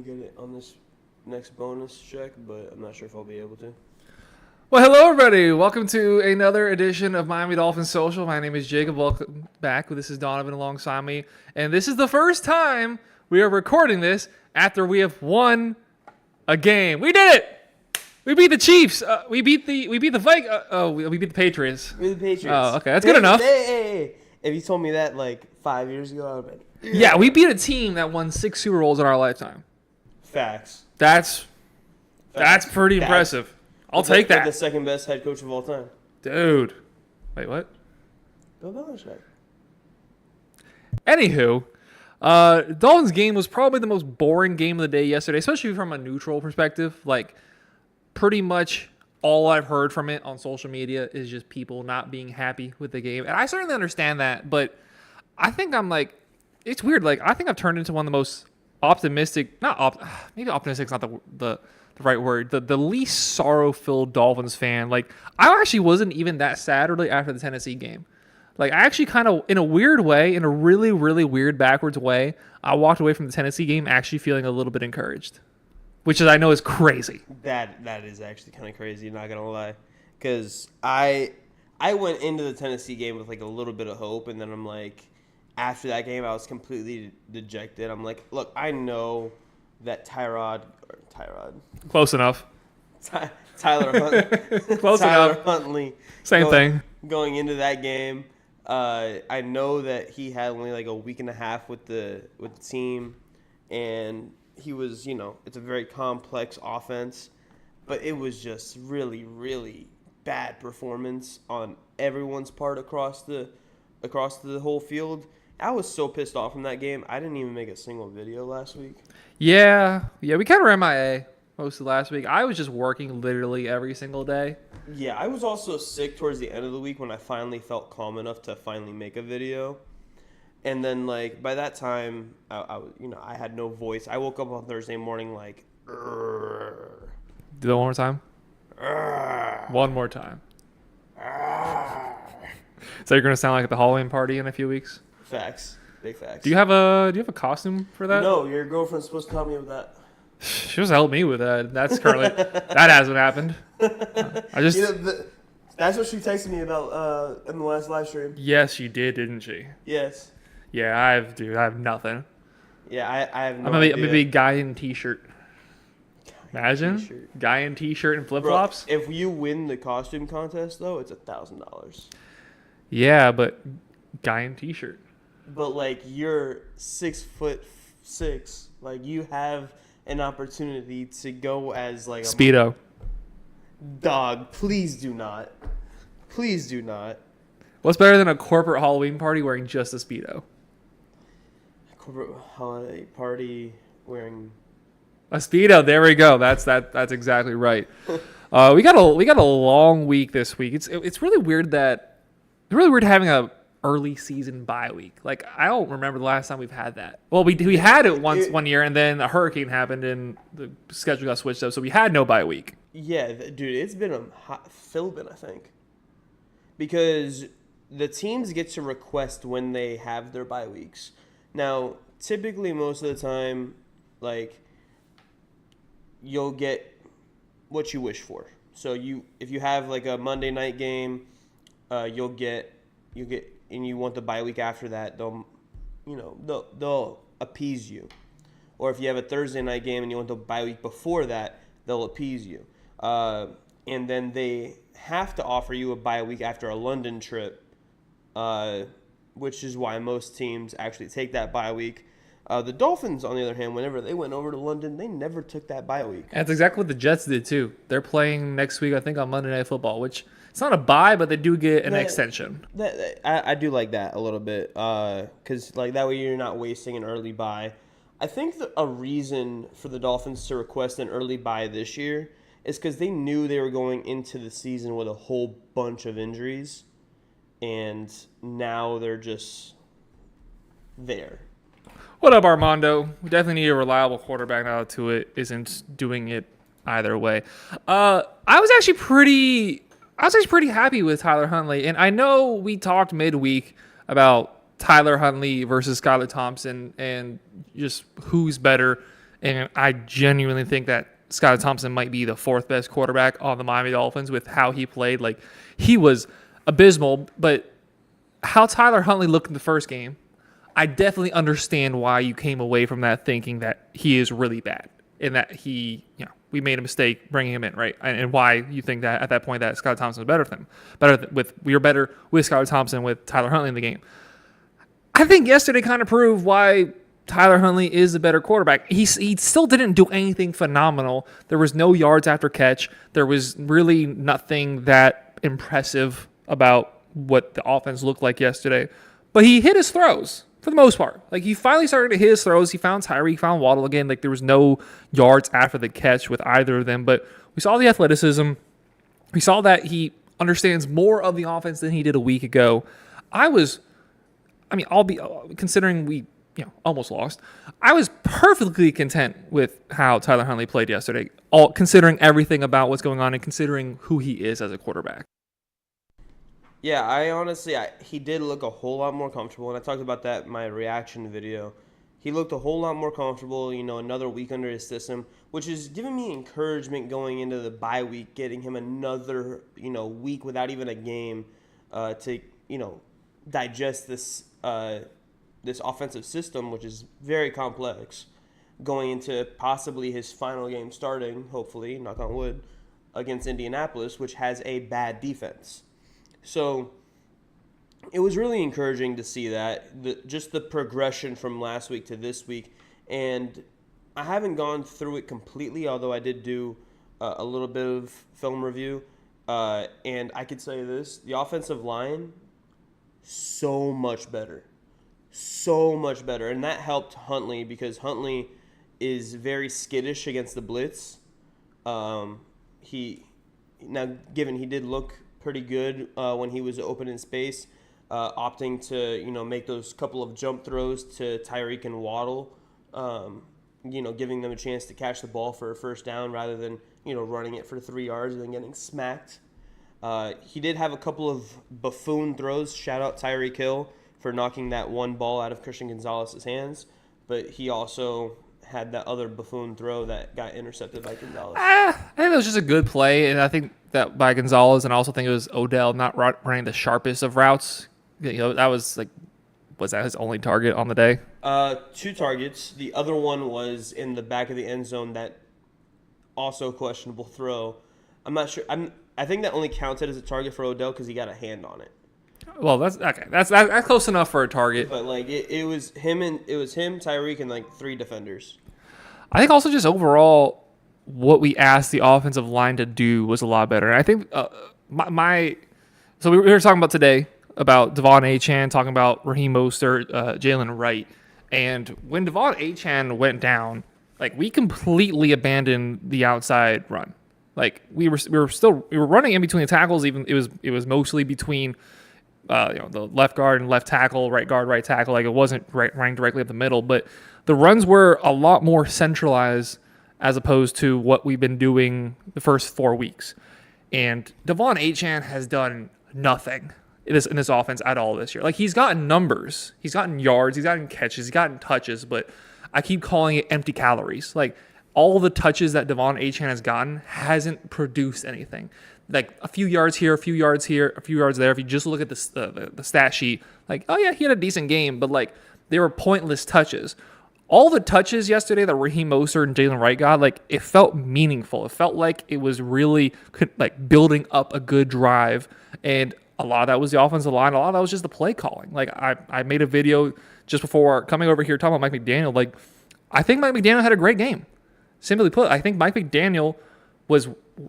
get it on this next bonus check, but I'm not sure if I'll be able to. Well, hello, everybody. Welcome to another edition of Miami Dolphins Social. My name is Jacob. Welcome back. This is Donovan alongside me. And this is the first time we are recording this after we have won a game. We did it! We beat the Chiefs. We beat the Vikings. We beat the Patriots. We beat the Patriots. Oh, okay. That's good enough. Hey. If you told me that like 5 years ago, I would have been... Yeah, we beat a team that won 6 Super Bowls in our lifetime. Facts. That's pretty impressive. I'll take that. The second best head coach of all time. Dude. Wait, what? Bill Belichick. Anywho, Dolphins game was probably the most boring game of the day yesterday, especially from a neutral perspective. Like, pretty much all I've heard from it on social media is just people not being happy with the game. And I certainly understand that, but I think it's weird. Like, I think I've turned into one of the most optimistic, maybe optimistic is not the right word, the least sorrow-filled Dolphins fan. Like, I actually wasn't even that sad really after the Tennessee game. Like, I actually kind of, in a weird way, in a really, really weird backwards way, I walked away from the Tennessee game actually feeling a little bit encouraged, which I know is crazy. That is actually kind of crazy, not going to lie. Because I went into the Tennessee game with like a little bit of hope, and then I'm like, after that game, I was completely dejected. I'm like, look, I know that Tyrod. Close enough. Tyler Huntley. Close Tyler enough. Huntley. Same thing. Going into that game, I know that he had only like a week and a half with the team, and he was, it's a very complex offense, but it was just really, really bad performance on everyone's part across the whole field. I was so pissed off from that game. I didn't even make a single video last week. Yeah, we kind of were MIA most of last week. I was just working literally every single day. Yeah, I was also sick towards the end of the week when I finally felt calm enough to finally make a video. And then, like, by that time, I had no voice. I woke up on Thursday morning like, "Urgh." Do that one more time. Urgh. One more time. Urgh. So you're gonna sound like at the Halloween party in a few weeks. Facts, big facts. Do you have a costume for that? No, your girlfriend's supposed to help me with that. She was helping me with that. That's currently that hasn't happened. I just that's what she texted me about in the last live stream. Yes, she did, didn't she? Yes. Yeah, I have nothing. Yeah, I have no I'm idea. a big guy in t-shirt. Imagine T-shirt. Guy in t-shirt and flip flops. If you win the costume contest though, it's $1,000. Yeah, but guy in t-shirt. But like you're 6'6", like you have an opportunity to go as like a Speedo. Dog, please do not. Please do not. What's better than a corporate Halloween party wearing just a Speedo? Corporate holiday party wearing A Speedo. There we go. That's exactly right. We got a long week this week. It's really weird having a early season bye week. Like, I don't remember the last time we've had that. Well, we had it one year, and then a hurricane happened and the schedule got switched up, so we had no bye week. Yeah, dude, it's been a hot Philbin, I think. Because the teams get to request when they have their bye weeks. Now, typically most of the time, like, you'll get what you wish for. So if you have like a Monday night game, you'll get and you want the bye week after that, they'll appease you. Or if you have a Thursday night game and you want the bye week before that, they'll appease you. And then they have to offer you a bye week after a London trip, which is why most teams actually take that bye week. The Dolphins, on the other hand, whenever they went over to London, they never took that bye week. And that's exactly what the Jets did too. They're playing next week, I think, on Monday Night Football, which it's not a bye, but they do get an extension. I do like that a little bit, because like that way you're not wasting an early bye. I think a reason for the Dolphins to request an early bye this year is because they knew they were going into the season with a whole bunch of injuries, and now they're just there. What up, Armando? We definitely need a reliable quarterback now that Tua isn't doing it either way. I was actually pretty happy with Tyler Huntley, and I know we talked midweek about Tyler Huntley versus Skylar Thompson and just who's better And I genuinely think that Scott Thompson might be the fourth best quarterback on the Miami Dolphins with how he played. Like, he was abysmal, but how Tyler Huntley looked in the first game, I definitely understand why you came away from that thinking that he is really bad and that we made a mistake bringing him in, right? And why you think that at that point that Scott Thompson was better than him. We were better with Scott Thompson with Tyler Huntley in the game. I think yesterday kind of proved why Tyler Huntley is a better quarterback. He still didn't do anything phenomenal. There was no yards after catch. There was really nothing that impressive about what the offense looked like yesterday. But he hit his throws for the most part. Like, he finally started to hit his throws. He found Tyreek, he found Waddle again. Like, there was no yards after the catch with either of them. But we saw the athleticism. We saw that he understands more of the offense than he did a week ago. I'll be considering we almost lost. I was perfectly content with how Tyler Huntley played yesterday, all considering everything about what's going on and considering who he is as a quarterback. Yeah, he did look a whole lot more comfortable, and I talked about that in my reaction video. He looked a whole lot more comfortable, another week under his system, which is giving me encouragement going into the bye week, getting him another, week without even a game to, digest this offensive system, which is very complex, going into possibly his final game starting, hopefully, knock on wood, against Indianapolis, which has a bad defense. So it was really encouraging to see that, just the progression from last week to this week. And I haven't gone through it completely, although I did do a little bit of film review. And I could say this, the offensive line, so much better. And that helped Huntley because Huntley is very skittish against the blitz. He did look pretty good when he was open in space, opting to make those couple of jump throws to Tyreek and Waddle, giving them a chance to catch the ball for a first down rather than running it for 3 yards and then getting smacked. He did have a couple of buffoon throws. Shout out Tyreek Hill for knocking that one ball out of Christian Gonzalez's hands, but he also had that other buffoon throw that got intercepted by Gonzalez. I think it was just a good play, and I think that by Gonzalez, and I also think it was Odell not running the sharpest of routes. That was that his only target on the day? 2 targets. The other one was in the back of the end zone, that also questionable throw. I'm not sure. I think that only counted as a target for Odell because he got a hand on it. Well, that's okay. That's close enough for a target. But it was him, Tyreek, and 3 defenders. I think also just overall what we asked the offensive line to do was a lot better. And I think so we were talking about today about Devon Achane, talking about Raheem Mostert, Jalen Wright, and when Devon Achane went down, we completely abandoned the outside run. We were running in between the tackles. Even it was mostly between the left guard and left tackle, right guard, right tackle. It wasn't running directly up the middle, but the runs were a lot more centralized as opposed to what we've been doing the first 4 weeks. And Devon Achane has done nothing in this offense at all this year. He's gotten numbers, he's gotten yards, he's gotten catches, he's gotten touches, but I keep calling it empty calories. All the touches that Devon Achane has gotten hasn't produced anything. A few yards here, a few yards here, a few yards there. If you just look at the stat sheet, oh yeah, he had a decent game, but they were pointless touches. All the touches yesterday that Raheem Mostert and Jalen Wright got, it felt meaningful. It felt like it was really building up a good drive, and a lot of that was the offensive line. A lot of that was just the play calling. I made a video just before coming over here talking about Mike McDaniel. I think Mike McDaniel had a great game. Simply put, I think Mike McDaniel was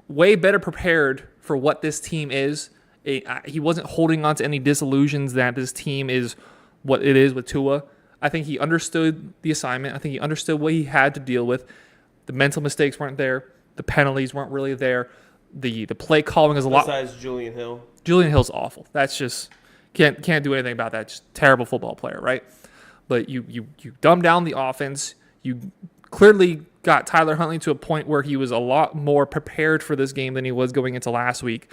way better prepared for what this team is. He wasn't holding on to any disillusions that this team is what it is with Tua. I think he understood the assignment. I think he understood what he had to deal with. The mental mistakes weren't there. The penalties weren't really there. The play calling is a lot. Besides Julian Hill. Julian Hill's awful. That's just can't do anything about that. Just terrible football player, right? But you dumb down the offense. You clearly got Tyler Huntley to a point where he was a lot more prepared for this game than he was going into last week.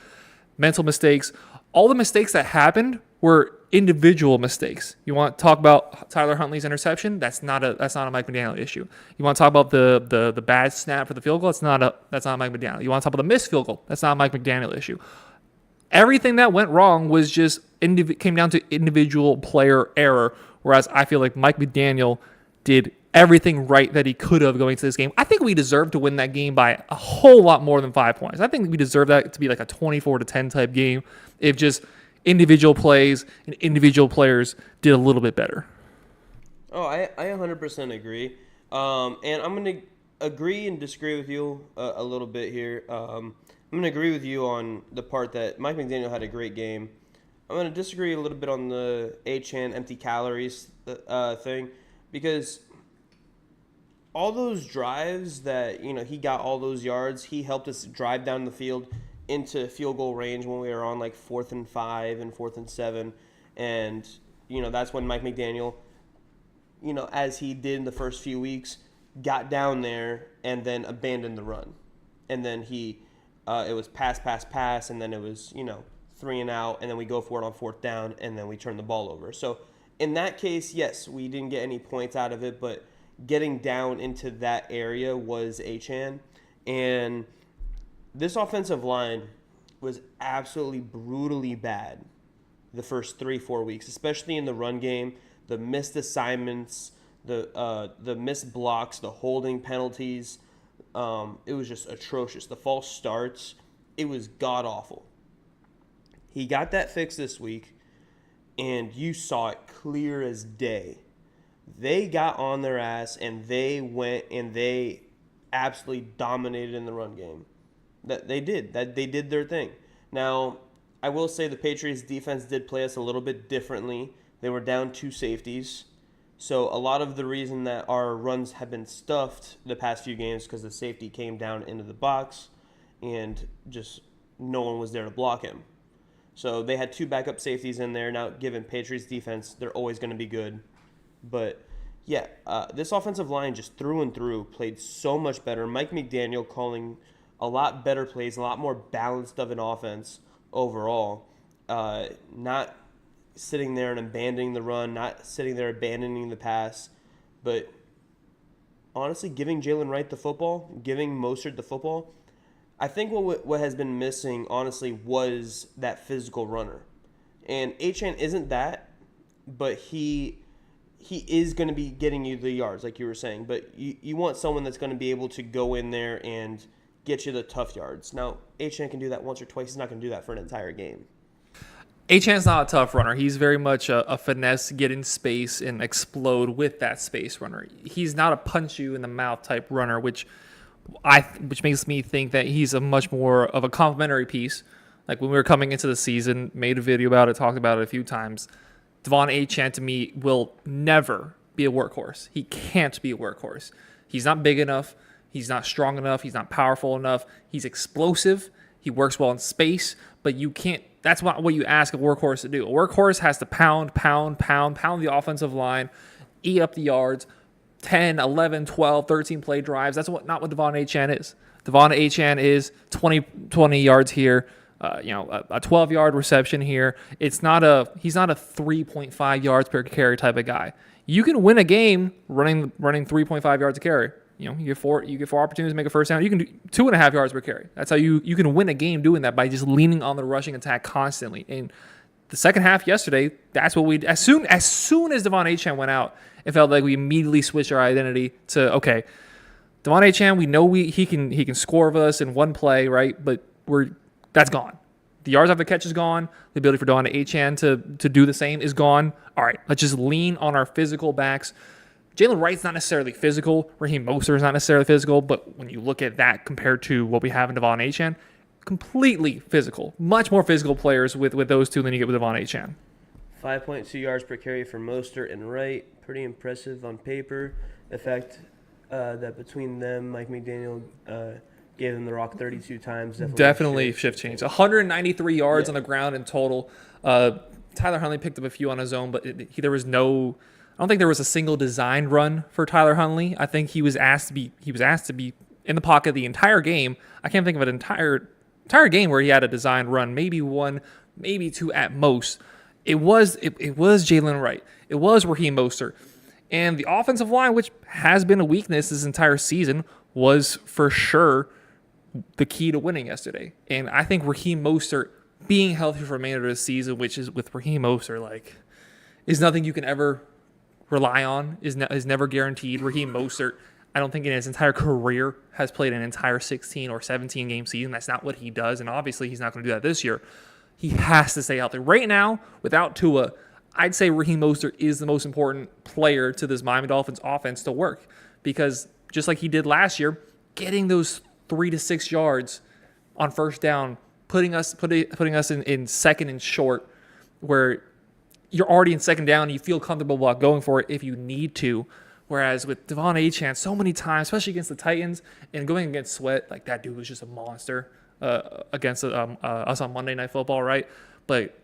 Mental mistakes. All the mistakes that happened were individual mistakes. You want to talk about Tyler Huntley's interception? That's not a Mike McDaniel issue. You want to talk about the bad snap for the field goal? That's not a Mike McDaniel. You want to talk about the missed field goal? That's not a Mike McDaniel issue. Everything that went wrong was just came down to individual player error, whereas I feel like Mike McDaniel did everything right that he could have going to this game. I think we deserved to win that game by a whole lot more than 5 points. I think we deserve that to be like a 24-10 type game if just individual plays and individual players did a little bit better. Oh, I 100% agree. And I'm going to agree and disagree with you a little bit here. I'm going to agree with you on the part that Mike McDaniel had a great game. I'm going to disagree a little bit on the Achane empty calories thing, because all those drives that, he got all those yards, he helped us drive down the field into field goal range when we were on like 4th and 5 and 4th and 7. And, that's when Mike McDaniel, as he did in the first few weeks, got down there and then abandoned the run. And then it was pass, and then it was, 3 and out, and then we go for it on 4th down, and then we turn the ball over. So in that case, yes, we didn't get any points out of it, but getting down into that area was Achane. And this offensive line was absolutely brutally bad the first 3-4 weeks, especially in the run game. The missed assignments, the missed blocks, the holding penalties. It was just atrocious. The false starts, it was god-awful. He got that fixed this week, and you saw it clear as day. They got on their ass, and they went and they absolutely dominated in the run game. They did their thing. Now, I will say the Patriots defense did play us a little bit differently. They were down 2 safeties. So a lot of the reason that our runs have been stuffed the past few games because the safety came down into the box and just no one was there to block him. So they had 2 backup safeties in there. Now, given Patriots defense, they're always going to be good. But, yeah, this offensive line just through and through played so much better. Mike McDaniel calling a lot better plays, a lot more balanced of an offense overall. Not sitting there and abandoning the run, not sitting there abandoning the pass, but honestly giving Jalen Wright the football, giving Mostert the football. I think what has been missing, honestly, was that physical runner. And Achane isn't that, but he is going to be getting you the yards, like you were saying. But you want someone that's going to be able to go in there and get you the tough yards. Now, Achane can do that once or twice. He's not going to do that for an entire game. Achane's not a tough runner. He's very much a finesse, get in space, and explode with that space runner. He's not a punch you in the mouth type runner, which makes me think that he's a much more of a complementary piece. Like when we were coming into the season, made a video about it, talked about it a few times. Devon Achane to me will never be a workhorse. He can't be a workhorse. He's not big enough. He's not strong enough. He's not powerful enough. He's explosive. He works well in space, but you can't. That's not what you ask a workhorse to do. A workhorse has to pound the offensive line, eat up the yards, 10, 11, 12, 13 play drives. That's not what Devon Achane is. Devon Achane is 20 yards here, a 12-yard reception here. He's not a 3.5 yards per carry type of guy. You can win a game running 3.5 yards a carry. You get four opportunities to make a first down. You can do 2.5 yards per carry. That's how you can win a game doing that, by just leaning on the rushing attack constantly. And the second half yesterday, that's what we as soon as Devon Achane went out, it felt like we immediately switched our identity to, okay, Devon Achane, we know he can score with us in one play, right? But that's gone. The yards after the catch is gone. The ability for Devon Achane to do the same is gone. All right, let's just lean on our physical backs. Jalen Wright's not necessarily physical. Raheem Mostert is not necessarily physical. But when you look at that compared to what we have in Devon Achane, completely physical. Much more physical players with those two than you get with Devon Achane. 5.2 yards per carry for Mostert and Wright. Pretty impressive on paper. The fact that between them, Mike McDaniel gave them the rock 32 times. Definitely shift change. 193 yards on the ground in total. Tyler Huntley picked up a few on his own, but there was no... I don't think there was a single designed run for Tyler Huntley. I think he was asked to be in the pocket the entire game. I can't think of an entire game where he had a designed run. Maybe one, maybe two at most. it was Jalen Wright. It was Raheem Mostert. And the offensive line, which has been a weakness this entire season, was for sure the key to winning yesterday. And I think Raheem Mostert being healthy for the remainder of the season, which is with Raheem Mostert, like, is nothing you can ever rely on, is never guaranteed. Raheem Mostert, I don't think in his entire career has played an entire 16 or 17 game season. That's not what he does, and obviously he's not going to do that this year. He has to stay healthy. Right now, without Tua, I'd say Raheem Mostert is the most important player to this Miami Dolphins offense to work, because just like he did last year, getting those 3 to 6 yards on first down, putting us in second and short, where you're already in second down, you feel comfortable about going for it if you need to. Whereas with Devon Achane, so many times, especially against the Titans and going against Sweat, like that dude was just a monster against us on Monday Night Football, right? But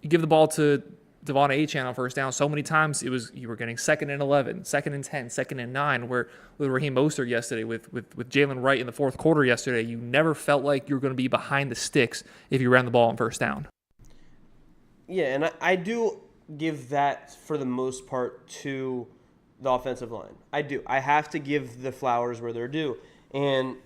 you give the ball to Devon Achane on first down, so many times you were getting 2nd and 11, 2nd and 10, 2nd and 9. Where with Raheem Mostert yesterday, with Jalen Wright in the fourth quarter yesterday, you never felt like you were going to be behind the sticks if you ran the ball on first down. Yeah, and I do give that for the most part to the offensive line. I do. I have to give the flowers where they're due. And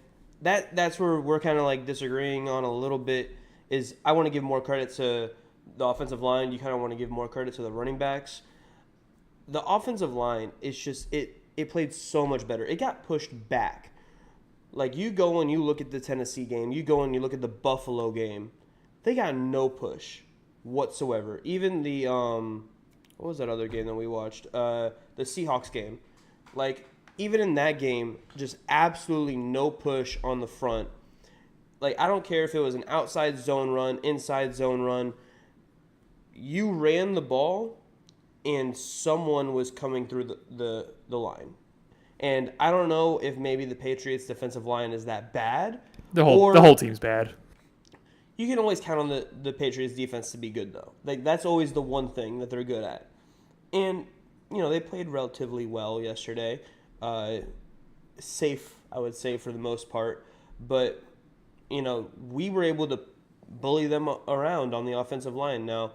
that's where we're kind of like disagreeing on a little bit, is I want to give more credit to the offensive line. You kind of want to give more credit to the running backs. The offensive line is just, it played so much better. It got pushed back. Like, you go and you look at the Tennessee game, you go and you look at the Buffalo game, they got no push whatsoever. Even the what was that other game that we watched? The Seahawks game. Like, even in that game, just absolutely no push on the front. Like, I don't care if it was an outside zone run, inside zone run. You ran the ball, and someone was coming through the line. And I don't know if maybe the Patriots' defensive line is that bad. The whole team's bad. You can always count on the Patriots' defense to be good, though. Like, that's always the one thing that they're good at. And, they played relatively well yesterday. Safe, I would say, for the most part. But, we were able to bully them around on the offensive line. Now,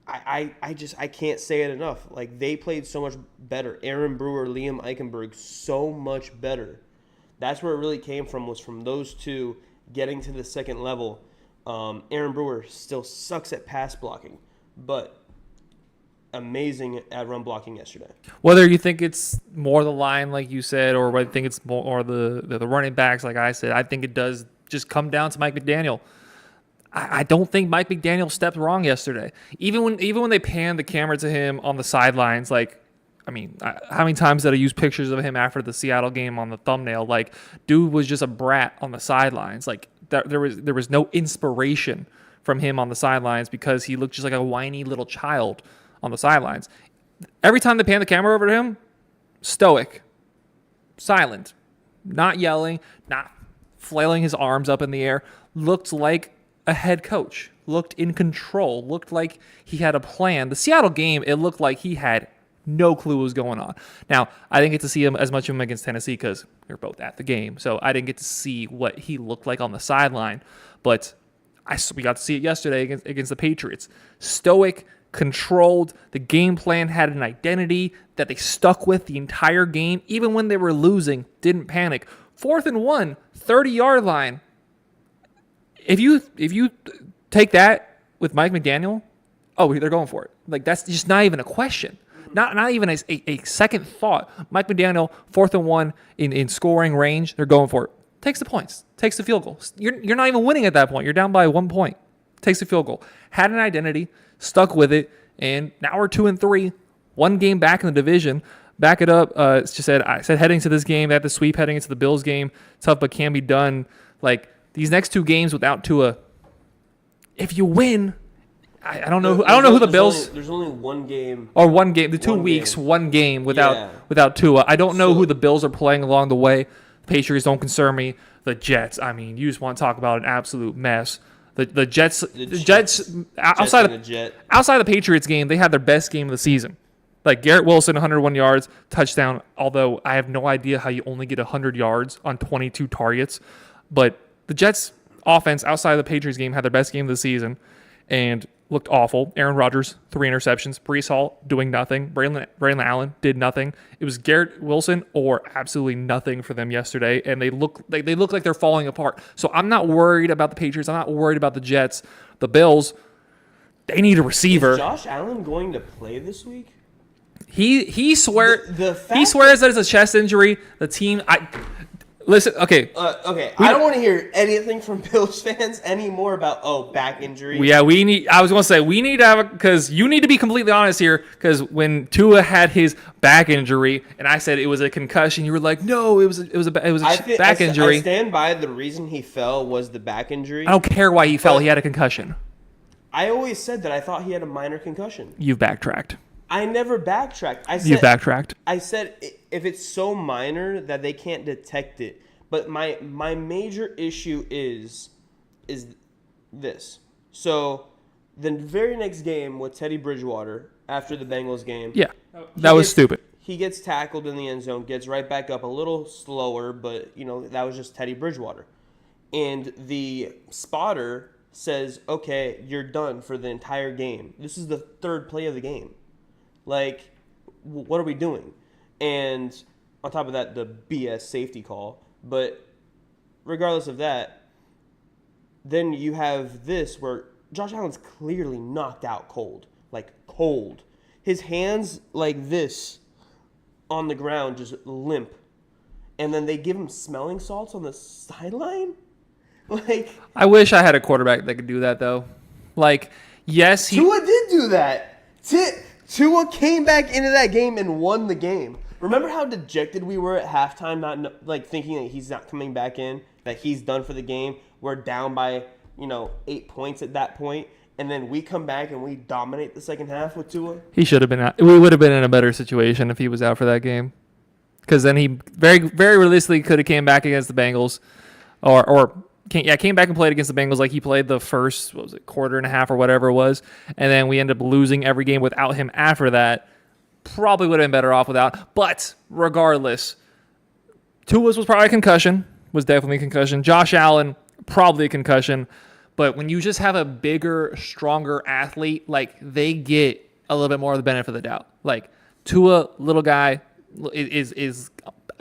I can't say it enough. Like, they played so much better. Aaron Brewer, Liam Eichenberg, so much better. That's where it really came from, was from those two getting to the second level. Aaron Brewer still sucks at pass blocking, but amazing at run blocking yesterday. Whether you think it's more the line, like you said, or whether you think it's more the running backs, like I said, I think it does just come down to Mike McDaniel. I don't think Mike McDaniel stepped wrong yesterday. Even when they panned the camera to him on the sidelines, like, I mean, how many times did I use pictures of him after the Seattle game on the thumbnail? Like, dude was just a brat on the sidelines. Like, there was no inspiration from him on the sidelines because he looked just like a whiny little child on the sidelines. Every time they pan the camera over to him, stoic, silent, not yelling, not flailing his arms up in the air, looked like a head coach, looked in control, looked like he had a plan. The Seattle game, it looked like he had no clue what was going on. Now, I didn't get to see him as much of him against Tennessee because we were both at the game, so I didn't get to see what he looked like on the sideline, but we got to see it yesterday against the Patriots. Stoic, controlled. The game plan had an identity that they stuck with the entire game. Even when they were losing, didn't panic. 4th and 1, 30-yard line. If you take that with Mike McDaniel, they're going for it. Like, that's just not even a question. Not even a second thought. Mike McDaniel, 4th and 1 in scoring range, they're going for it. Takes the points. Takes the field goal. You're not even winning at that point. You're down by 1 point. Takes the field goal. Had an identity, stuck with it, and now we're 2-3, 1 game back in the division. Back it up. I said heading to this game, they had to sweep heading into the Bills game. Tough, but can be done. Like, these next 2 games without Tua, if you win, I don't know who the Bills. There's only 1 game. Or 1 game. The 2 weeks, game. 1 game without Tua. I don't know who the Bills are playing along the way. The Patriots don't concern me. The Jets, I mean, you just want to talk about an absolute mess. The Jets outside of the Patriots game, they had their best game of the season. Like, Garrett Wilson, 101 yards, touchdown. Although I have no idea how you only get 100 yards on 22 targets. But the Jets offense outside of the Patriots game had their best game of the season. And looked awful. Aaron Rodgers, 3 interceptions. Breece Hall doing nothing. Braylon Allen did nothing. It was Garrett Wilson or absolutely nothing for them yesterday, and they look like they're falling apart. So I'm not worried about the Patriots. I'm not worried about the Jets. The Bills, they need a receiver. Is Josh Allen going to play this week? He swears fact that it's a chest injury. The team, listen. Okay. Okay. I don't want to hear anything from Bills fans anymore about back injury. Yeah, we need. I was going to say we need to have because you need to be completely honest here. Because when Tua had his back injury, and I said it was a concussion, you were like, no, it was a back injury. I stand by the reason he fell was the back injury. I don't care why he fell. He had a concussion. I always said that I thought he had a minor concussion. You've backtracked. I never backtracked. You've backtracked. I said if it's so minor that they can't detect it. But my major issue is this. So the very next game with Teddy Bridgewater after the Bengals game. Yeah, that was stupid. He gets tackled in the end zone, gets right back up a little slower, but that was just Teddy Bridgewater. And the spotter says, "Okay, you're done for the entire game. This is the third play of the game. Like, what are we doing?" And on top of that, the BS safety call. But regardless of that, then you have this where Josh Allen's clearly knocked out cold. Like, cold. His hands like this on the ground, just limp. And then they give him smelling salts on the sideline? Like, I wish I had a quarterback that could do that, though. Like, yes, Tua did do that. Tua came back into that game and won the game. Remember how dejected we were at halftime, not thinking that he's not coming back in, that he's done for the game. We're down by 8 points at that point, and then we come back and we dominate the second half with Tua. He should have been out. We would have been in a better situation if he was out for that game, because then he very very realistically could have came back against the Bengals, came back and played against the Bengals like he played the first quarter and a half or whatever it was, and then we ended up losing every game without him after that. Probably would have been better off without. But regardless, Tua's was probably a concussion. Was definitely a concussion. Josh Allen, probably a concussion. But when you just have a bigger, stronger athlete, like, they get a little bit more of the benefit of the doubt. Like, Tua, little guy, is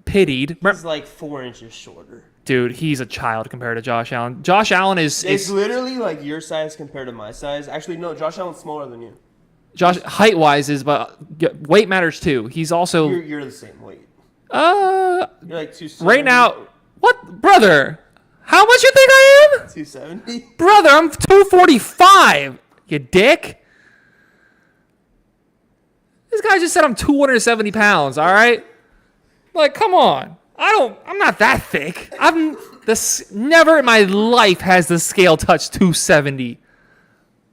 pitied. He's like 4 inches shorter. Dude, he's a child compared to Josh Allen. Josh Allen is literally like your size compared to my size. Actually, no, Josh Allen's smaller than you. Josh, height-wise, but weight matters too. He's also... You're the same weight. You're like 270. Right now... What? Brother, how much you think I am? 270? Brother, I'm 245, you dick. This guy just said I'm 270 pounds, all right? Like, come on. I'm not that thick. Never in my life has the scale touched 270.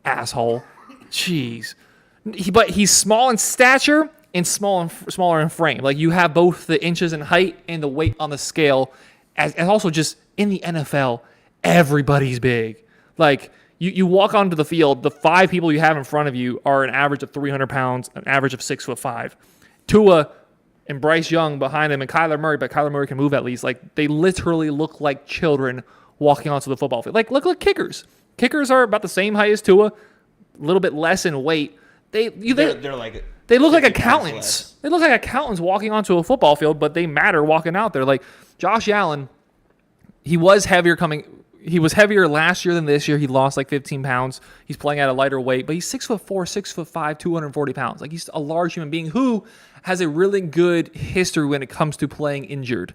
Asshole. Jeez. But he's small in stature and smaller in frame. Like, you have both the inches in height and the weight on the scale. And also just in the NFL, everybody's big. Like, you walk onto the field, the 5 people you have in front of you are an average of 300 pounds, an average of 6'5". Tua and Bryce Young behind him and Kyler Murray, but Kyler Murray can move at least. Like, they literally look like children walking onto the football field. Like, look at kickers. Kickers are about the same height as Tua, a little bit less in weight. They look like accountants. They look like accountants walking onto a football field, but they matter walking out there. Like, Josh Allen, he was heavier last year than this year. He lost like 15 pounds. He's playing at a lighter weight, but he's 6'4", 6'5", 240 pounds. Like, he's a large human being who has a really good history when it comes to playing injured.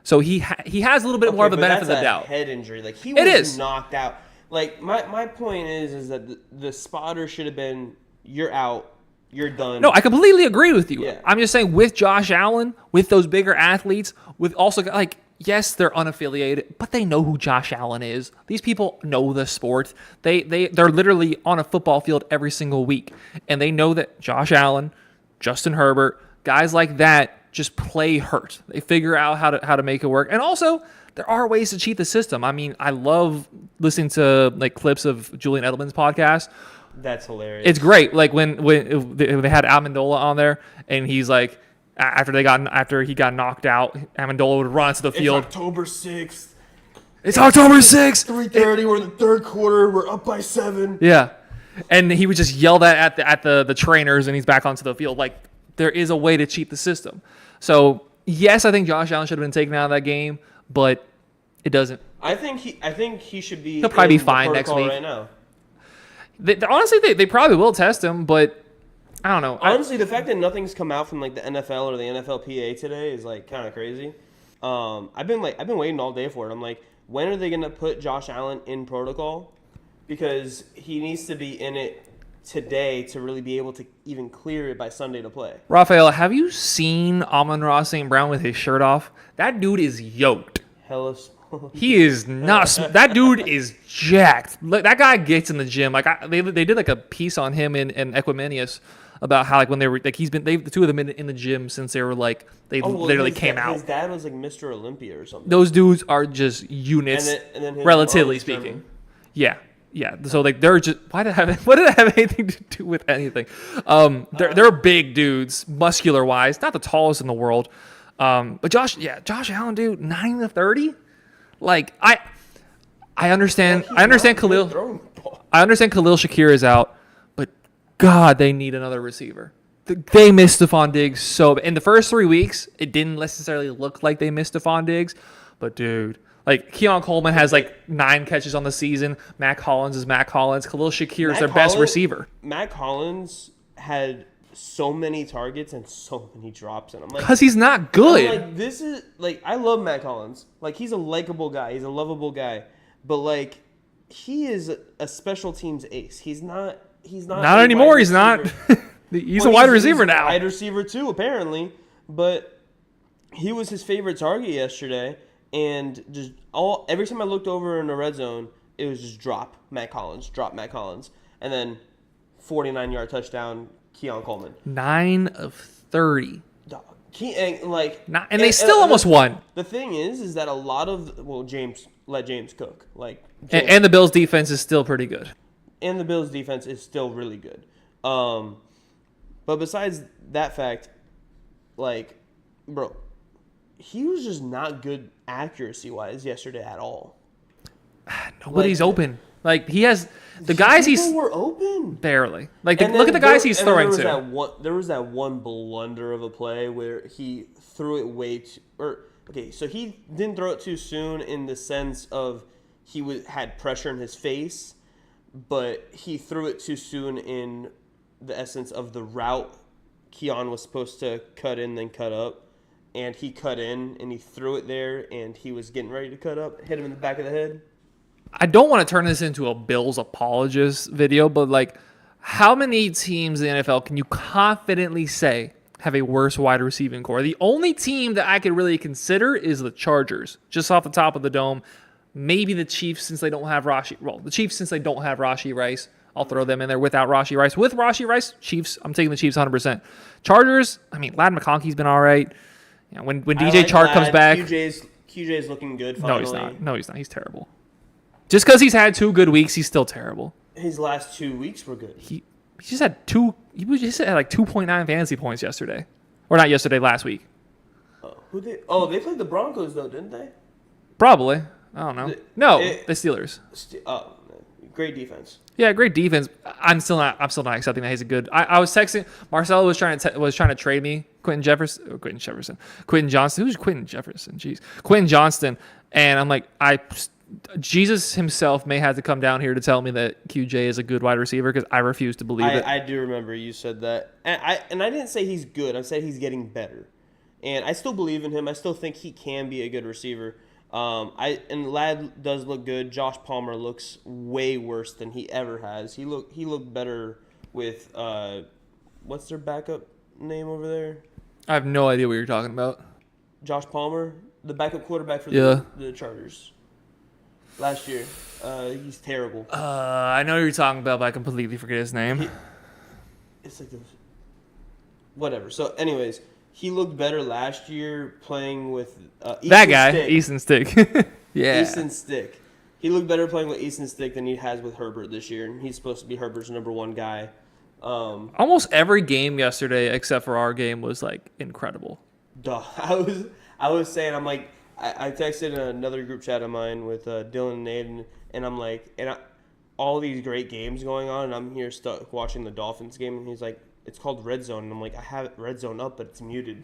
So he has a little bit more of a benefit of the doubt. Head injury, like, he was knocked out. Like, my point is that the spotter should have been, you're out, you're done. No, I completely agree with you. Yeah. I'm just saying, with Josh Allen, with those bigger athletes, with also, like, yes, they're unaffiliated, but they know who Josh Allen is. These people know the sport. They're literally on a football field every single week, and they know that Josh Allen, Justin Herbert, guys like that just play hurt. They figure out how to make it work. And also, there are ways to cheat the system. I mean, I love listening to like clips of Julian Edelman's podcast. That's hilarious. It's great. Like when they had Amendola on there, and he's like, after he got knocked out, Amendola would run to the field. It's October 6th. It's October 6th. 3:30. We're in the third quarter. We're up by 7. Yeah. and he would just yell that at the trainers, and he's back onto the field. Like, there is a way to cheat the system. So yes, I think Josh Allen should have been taken out of that game, but it doesn't. I think he should be. He'll probably be in the fine next protocol week. right now. Honestly, they probably will test him, but I don't know. Honestly, the fact that nothing's come out from like the NFL or the NFLPA today is like kind of crazy. I've been waiting all day for it. I'm like, when are they gonna put Josh Allen in protocol? Because he needs to be in it today to really be able to even clear it by Sunday to play. Raphael, have you seen Amon-Ra St. Brown with his shirt off? That dude is yoked. Hella. He is not. That dude is jacked. Look, that guy gets in the gym. Like they did like a piece on him and Equimanius about how like when they were like the two of them in the gym since they were like they literally came out. His dad was like Mr. Olympia or something. Those dudes are just units, and then his relatively mom's speaking. German. Yeah. So like they're just what did it have anything to do with anything? They're big dudes, muscular wise, not the tallest in the world. But Josh Allen, dude, 9-30. Like I understand Khalil. I understand Khalil Shakir is out, but God, they need another receiver. They missed Stephon Diggs so in the first 3 weeks. It didn't necessarily look like they missed Stephon Diggs, but dude. Like, Keon Coleman has, 9 catches on the season. Mac Hollins is Mac Hollins. Khalil Shakir is their best receiver. Mac Hollins had so many targets and so many drops. And I'm like... Because he's not good. I'm like, I love Mac Hollins. Like, he's a likable guy. He's a lovable guy. But, like, he is a special teams ace. He's not Not anymore. He's not. He's a wide receiver now. Wide receiver, too, apparently. But he was his favorite target yesterday. And just every time I looked over in the red zone, it was just drop Mac Hollins, and then 49-yard touchdown, Keon Coleman. 9 of 30. And they still almost won. The thing is that a lot of James cook. And the Bills' defense is still pretty good. And the Bills' defense is still really good. But besides that fact, bro, he was just not good accuracy-wise yesterday at all. Nobody's open. Like, he has... The guys he's... People were open. Barely. Look at the guys he's throwing to. There was that one blunder of a play where he threw it way too... so he didn't throw it too soon in the sense of had pressure in his face, but he threw it too soon in the essence of the route Keon was supposed to cut in then cut up. And he cut in, and he threw it there, and he was getting ready to cut up, hit him in the back of the head. I don't want to turn this into a Bills apologist video, but, how many teams in the NFL can you confidently say have a worse wide receiving core? The only team that I could really consider is the Chargers, just off the top of the dome. Maybe the Chiefs, since they don't have Rashee. Well, the Chiefs, since they don't have Rashee Rice. I'll throw them in there without Rashee Rice. With Rashee Rice, Chiefs, I'm taking the Chiefs 100%. Chargers, Ladd McConkey's been all right. When DJ Chark comes back, QJ's looking good. Finally. No, he's not. He's terrible. Just because he's had 2 good weeks, he's still terrible. His last 2 weeks were good. He just had 2. He just had 2.9 fantasy points yesterday, or not yesterday, last week. They played the Broncos though, didn't they? Probably. I don't know. The Steelers. Great defense. Yeah, great defense. I'm still not accepting that he's a good. I was texting. Marcelo was trying to trade me Quentin Johnston. Who's Quentin Jefferson? Jeez, Quentin Johnston. And I'm like, Jesus himself may have to come down here to tell me that QJ is a good wide receiver because I refuse to believe it. I do remember you said that, and I didn't say he's good. I said he's getting better, and I still believe in him. I still think he can be a good receiver. And Ladd does look good. Josh Palmer looks way worse than he ever has. He looked better with what's their backup name over there? I have no idea what you're talking about. Josh Palmer, the backup quarterback for the Chargers last year. He's terrible. I know who you're talking about, but I completely forget his name. It's like whatever. So, anyways. He looked better last year playing with Easton Stick. Yeah. Easton Stick. He looked better playing with Easton Stick than he has with Herbert this year, and he's supposed to be Herbert's number 1 guy. Almost every game yesterday, except for our game, was incredible. Duh. I was saying, I'm like, I texted in another group chat of mine with Dylan and Aiden, and I'm like, all these great games going on, and I'm here stuck watching the Dolphins game, and he's like, it's called Red Zone. And I'm like, I have Red Zone up, but it's muted.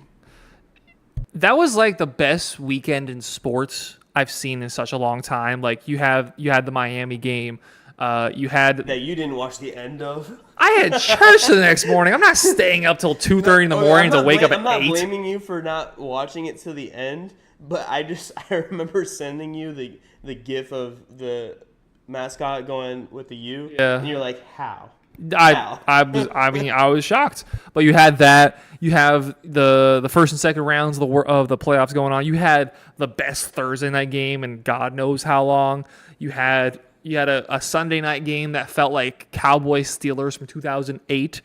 That was like the best weekend in sports I've seen in such a long time. Like you had the Miami game. You had That you didn't watch the end of. I had church the next morning. I'm not staying up till 2:30 in the morning to wake up at 8. I'm not blaming you for not watching it to the end, but I remember sending you the gif of the mascot going with the U. Yeah. And you're like, how? I was shocked. But you had that. You have the first and second rounds of the playoffs going on. You had the best Thursday night game in God knows how long. You had a Sunday night game that felt like Cowboys Steelers from 2008.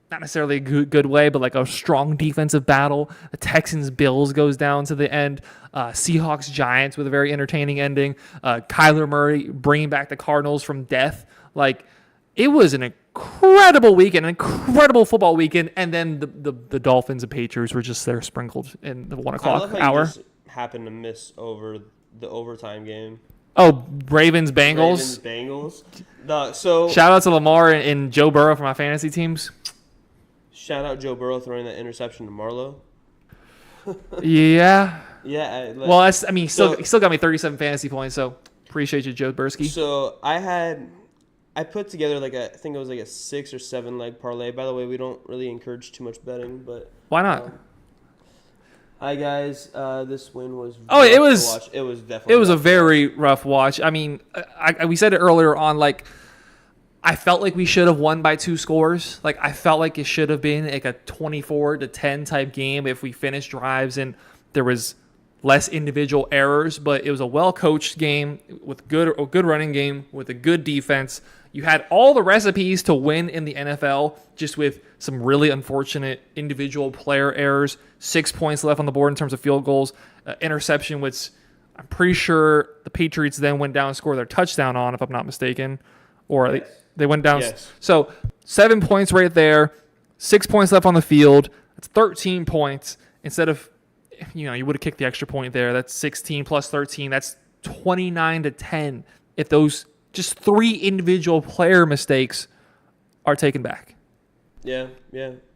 Not necessarily a good way, but like a strong defensive battle. The Texans Bills goes down to the end. Seahawks Giants with a very entertaining ending. Kyler Murray bringing back the Cardinals from death. Like, it was an incredible weekend, an incredible football weekend, and then the Dolphins and Patriots were just there sprinkled in the 1 o'clock hour. You just happened to miss over the overtime game. Oh, Ravens-Bengals. So shout out to Lamar and Joe Burrow for my fantasy teams. Shout out Joe Burrow throwing that interception to Marlowe. Yeah. Yeah. He still got me 37 fantasy points, so appreciate you, Joe Bursky. So I put together I think it was like a 6 or 7 leg parlay. By the way, we don't really encourage too much betting, but why not? Hi guys, this win was. It was. To watch. It was definitely. It was a very rough watch. I mean, we said it earlier on. Like, I felt like we should have won by 2 scores. Like, I felt like it should have been like a 24-10 type game if we finished drives and there was less individual errors. But it was a well-coached game with a good running game with a good defense. You had all the recipes to win in the NFL, just with some really unfortunate individual player errors. 6 points left on the board in terms of field goals. Interception, which I'm pretty sure the Patriots then went down and scored their touchdown on, if I'm not mistaken. Or yes. they went down. Yes. So 7 points right there. 6 points left on the field. That's 13 points. Instead of, you would have kicked the extra point there. That's 16 plus 13. That's 29-10. If those just 3 individual player mistakes are taken back. Yeah,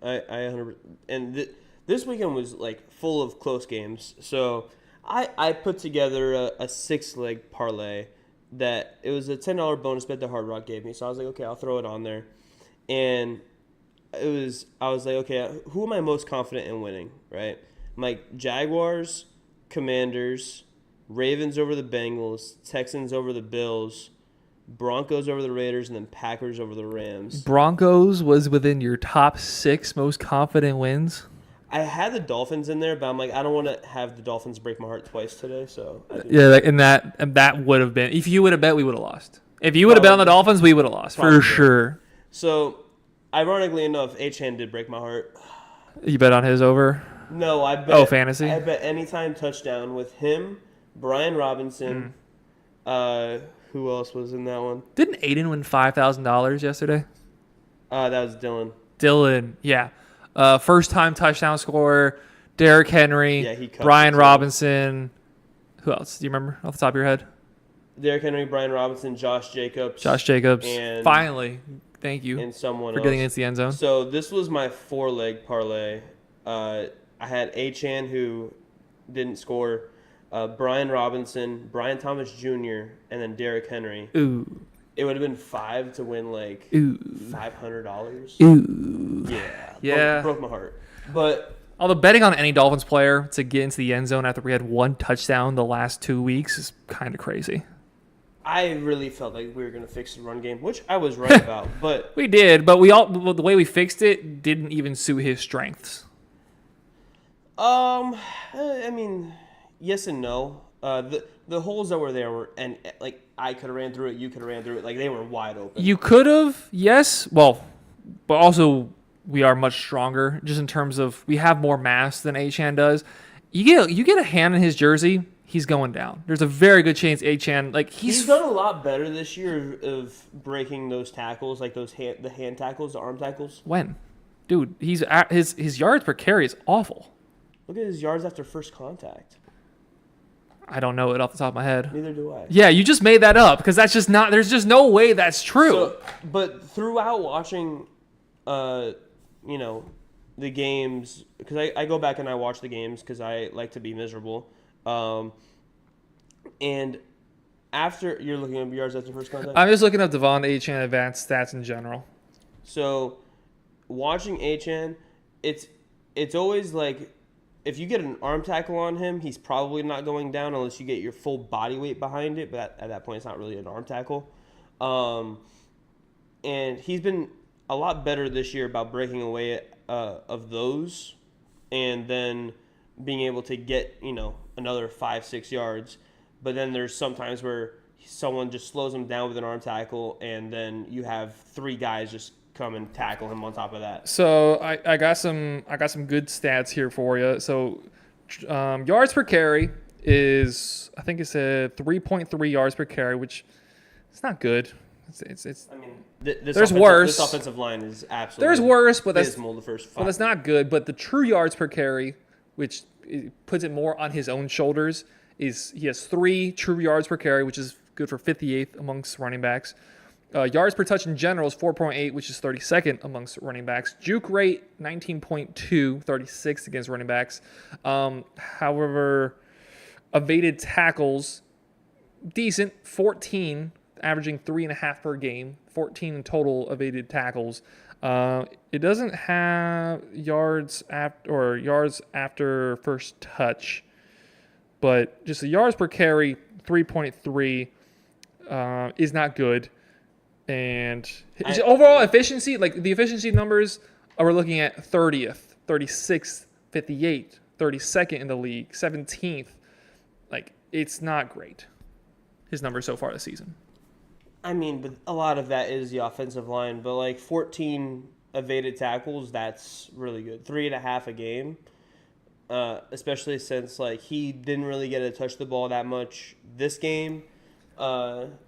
I 100%. And this weekend was like full of close games. So I put together a 6-leg parlay that it was a $10 bonus bet that Hard Rock gave me. So I was like, okay, I'll throw it on there. And I was like, okay, who am I most confident in winning, right? I'm like Jaguars, Commanders, Ravens over the Bengals, Texans over the Bills, Broncos over the Raiders, and then Packers over the Rams. Broncos was within your top 6 most confident wins. I had the Dolphins in there, but I'm like, I don't want to have the Dolphins break my heart twice today. So that would have been, if you would have bet, we would have lost. If you would have bet on the Dolphins, we would have lost for sure. So, ironically enough, H-Han did break my heart. You bet on his over? No, I bet. Fantasy. I bet anytime touchdown with him, Brian Robinson. Who else was in that one? Didn't Aiden win $5,000 yesterday? That was Dylan. Dylan, yeah. First-time touchdown scorer, Derrick Henry, Brian Robinson. Who else? Do you remember off the top of your head? Derrick Henry, Brian Robinson, Josh Jacobs. And finally, thank you and someone for getting into the end zone. So this was my 4-leg parlay. I had Achan, who didn't score, Brian Robinson, Brian Thomas Jr., and then Derrick Henry. Ooh. It would have been 5 to win like $500. Ooh. Yeah. Broke my heart. But although betting on any Dolphins player to get into the end zone after we had 1 touchdown the last 2 weeks is kind of crazy. I really felt like we were going to fix the run game, which I was right about. But we did, but the way we fixed it didn't even suit his strengths. I mean, yes and no. The holes that were there were, and like I could have ran through it, you could have ran through it, like they were wide open. You could have, yes. Well, but also we are much stronger just in terms of we have more mass than Achan does. You get a hand in his jersey, he's going down. There's a very good chance Achan he's done a lot better this year of breaking those tackles, like the hand tackles, the arm tackles. When, dude, his yards per carry is awful. Look at his yards after first contact. I don't know it off the top of my head. Neither do I. Yeah, you just made that up because that's just not. There's just no way that's true. So, but throughout watching, the games, because I go back and I watch the games because I like to be miserable, and after you're looking at yards after first contact. I'm just looking up Devon Achane advanced stats in general. So, watching Achane, it's always like, if you get an arm tackle on him, he's probably not going down unless you get your full body weight behind it. But at that point, it's not really an arm tackle. And he's been a lot better this year about breaking away of those, and then being able to get another 5-6 yards. But then there's sometimes where someone just slows him down with an arm tackle, and then you have 3 guys just come and tackle him on top of that. So I got some good stats here for you. So yards per carry is, I think it's a 3.3 yards per carry, which it's not good. It's I mean, this there's worse. This offensive line is absolutely there's worse, but that's dismal the first 5. Well, that's not good. But the true yards per carry, which puts it more on his own shoulders, is he has 3 true yards per carry, which is good for 58th amongst running backs. Yards per touch in general is 4.8, which is 32nd amongst running backs. Juke rate, 19.2, 36th against running backs. However, evaded tackles, decent, 14, averaging 3.5 per game. 14 in total evaded tackles. It doesn't have yards after first touch, but just the yards per carry, 3.3, is not good. And his overall efficiency, like the efficiency numbers, we're looking at 30th, 36th, 58th, 32nd in the league, 17th. Like, it's not great, his numbers so far this season. I mean, but a lot of that is the offensive line. But, like, 14 evaded tackles, that's really good. 3.5 a game, especially since, like, he didn't really get to touch the ball that much this game.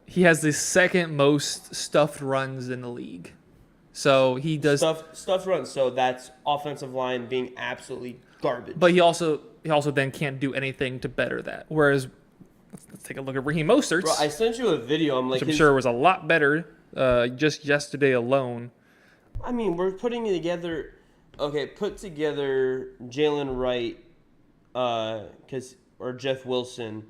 He has the second most stuffed runs in the league. So he does stuffed runs. So that's offensive line being absolutely garbage. But he also then can't do anything to better that. Whereas, let's take a look at Raheem Mostert's. Bro, I sent you a video. I'm like, which I'm sure was a lot better just yesterday alone. I mean, we're putting together. Okay, put together Jalen Wright, or Jeff Wilson,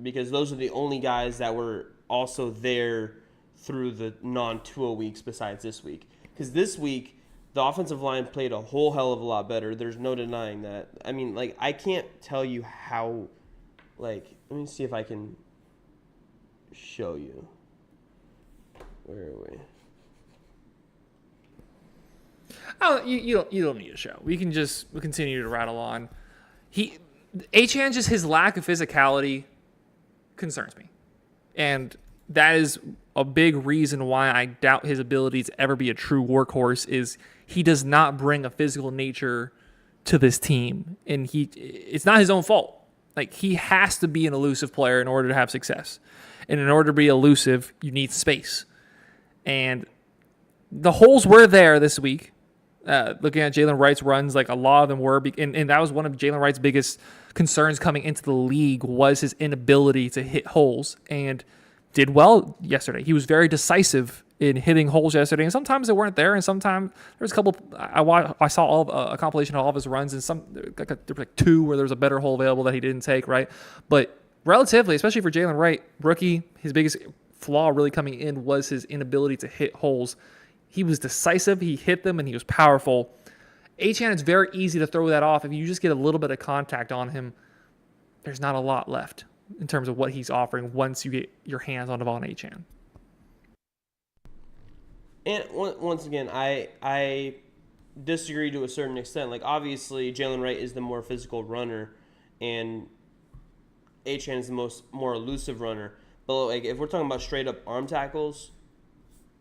because those are the only guys that were also there through the non-2 weeks besides this week. Because this week, the offensive line played a whole hell of a lot better. There's no denying that. I mean, like, I can't tell you how, like, let me see if I can show you. Where are we? Oh, you don't need a show. We continue to rattle on. Achane, just his lack of physicality concerns me. And that is a big reason why I doubt his ability to ever be a true workhorse is he does not bring a physical nature to this team. And it's not his own fault. Like, he has to be an elusive player in order to have success. And in order to be elusive, you need space. And the holes were there this week. Looking at Jalen Wright's runs, like a lot of them were, and that was one of Jalen Wright's biggest concerns coming into the league was his inability to hit holes, and did well yesterday. He was very decisive in hitting holes yesterday, and sometimes they weren't there, and sometimes there was a couple. I saw a compilation of all of his runs, and there were like 2 where there was a better hole available that he didn't take, right? But relatively, especially for Jalen Wright, rookie, his biggest flaw really coming in was his inability to hit holes. He was decisive, he hit them, and he was powerful. Achane, it's very easy to throw that off. If you just get a little bit of contact on him, there's not a lot left in terms of what he's offering once you get your hands on Devon Achane. And once again, I disagree to a certain extent. Like, obviously, Jalen Wright is the more physical runner, and Achane is the more elusive runner. But, like, if we're talking about straight-up arm tackles,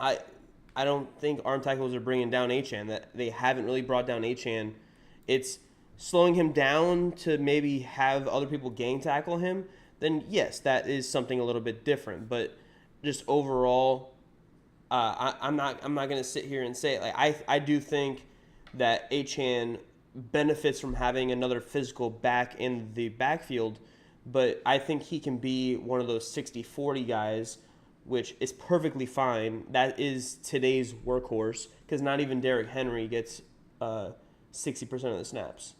I don't think arm tackles are bringing down Achane. That they haven't really brought down Achane. It's slowing him down to maybe have other people gang tackle him. Then yes, that is something a little bit different. But just overall, I'm not going to sit here and say it. Like, I do think that Achane benefits from having another physical back in the backfield, but I think he can be one of those 60-40 guys, which is perfectly fine. That is today's workhorse because not even Derrick Henry gets 60% of the snaps.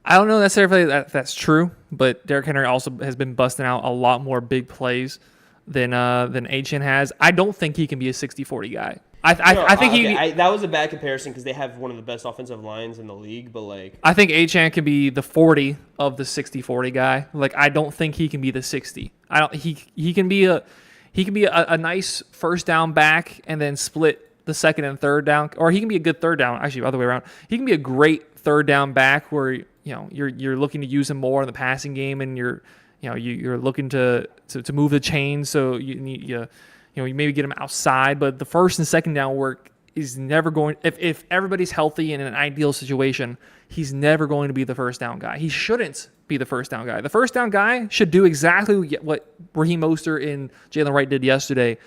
I don't know necessarily that's true, but Derrick Henry also has been busting out a lot more big plays than Achane has. I don't think he can be a 60-40 guy. I think that was a bad comparison because they have one of the best offensive lines in the league, but like I think Achane can be the 40 of the 60-40 guy. Like I don't think he can be the 60. I don't he can be a nice first down back and then split the second and third down, or he can be a good third down, actually other way around. He can be a great third down back where you're looking to use him more in the passing game, and you're looking to move the chains, so you maybe get him outside. But the first and second down work is never going. If everybody's healthy in an ideal situation, he's never going to be the first down guy. He shouldn't be the first down guy. The first down guy should do exactly what Raheem Mostert and Jalen Wright did yesterday,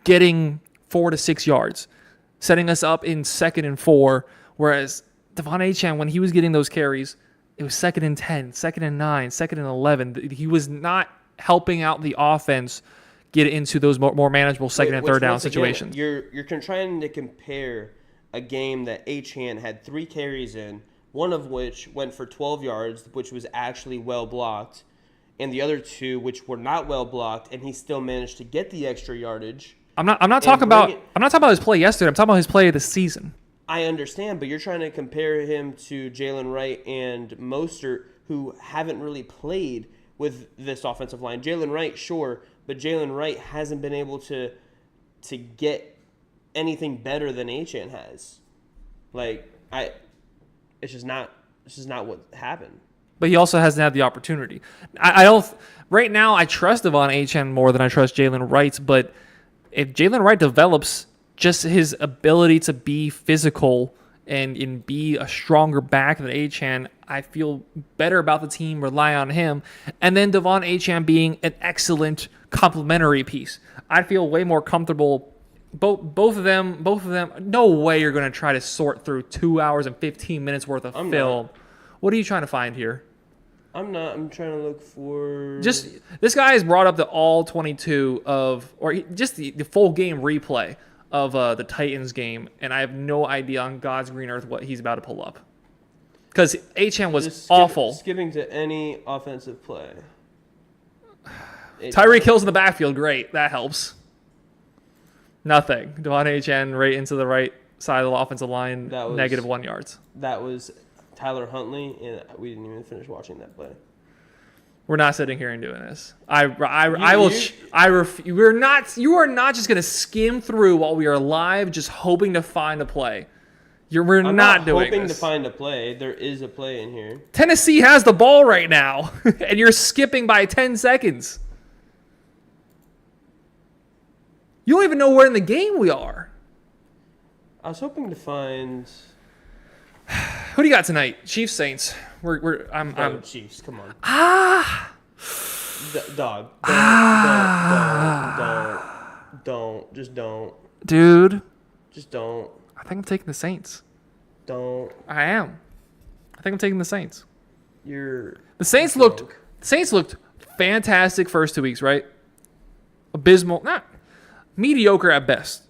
getting 4 to 6 yards, setting us up in 2nd and 4. Whereas Devon Achane, when he was getting those carries, it was 2nd and 10, 2nd and 9, 2nd and 11. He was not helping out the offense get into those more manageable second and third down situations. You're trying to compare a game that Achane had 3 carries in, one of which went for 12 yards, which was actually well blocked, and the other 2 which were not well blocked, and he still managed to get the extra yardage. I'm not talking about his play yesterday. I'm talking about his play this season. I understand, but you're trying to compare him to Jalen Wright and Mostert, who haven't really played with this offensive line. Jalen Wright, sure, but Jalen Wright hasn't been able to get anything better than Achane has. It's just not what happened. But he also hasn't had the opportunity. I don't right now. I trust Devon Achane more than I trust Jalen Wright. But if Jalen Wright develops just his ability to be physical and be a stronger back than Achane, I feel better about the team, rely on him. And then Devon Achane being an excellent complementary piece. I feel way more comfortable. Both of them, no way you're going to try to sort through 2 hours and 15 minutes worth of film. Not. What are you trying to find here? I'm not. I'm trying to look for... Just, this guy has brought up the all 22 just the full game replay of the Titans game, and I have no idea on God's green earth what he's about to pull up. Because Achane was awful. Skipping to any offensive play. Tyreek Hill's in the backfield. Great. That helps. Nothing. Devon Achane right into the right side of the offensive line, negative -1 yards. That was Tyler Huntley, and we didn't even finish watching that play. We're not sitting here and doing this. You are not just going to skim through while we are live just hoping to find a play. We're not doing hoping this. to find a play. There is a play in here. Tennessee has the ball right now, and you're skipping by 10 seconds. You don't even know where in the game we are. I was hoping to find... Who do you got tonight? Chiefs, Saints. I'm Chiefs. Come on. Dog. Don't. Just don't. Dude. Just don't. I think I'm taking the Saints. Don't. I am. I think I'm taking the Saints. The Saints looked fantastic first 2 weeks, right? Abysmal. Not mediocre at best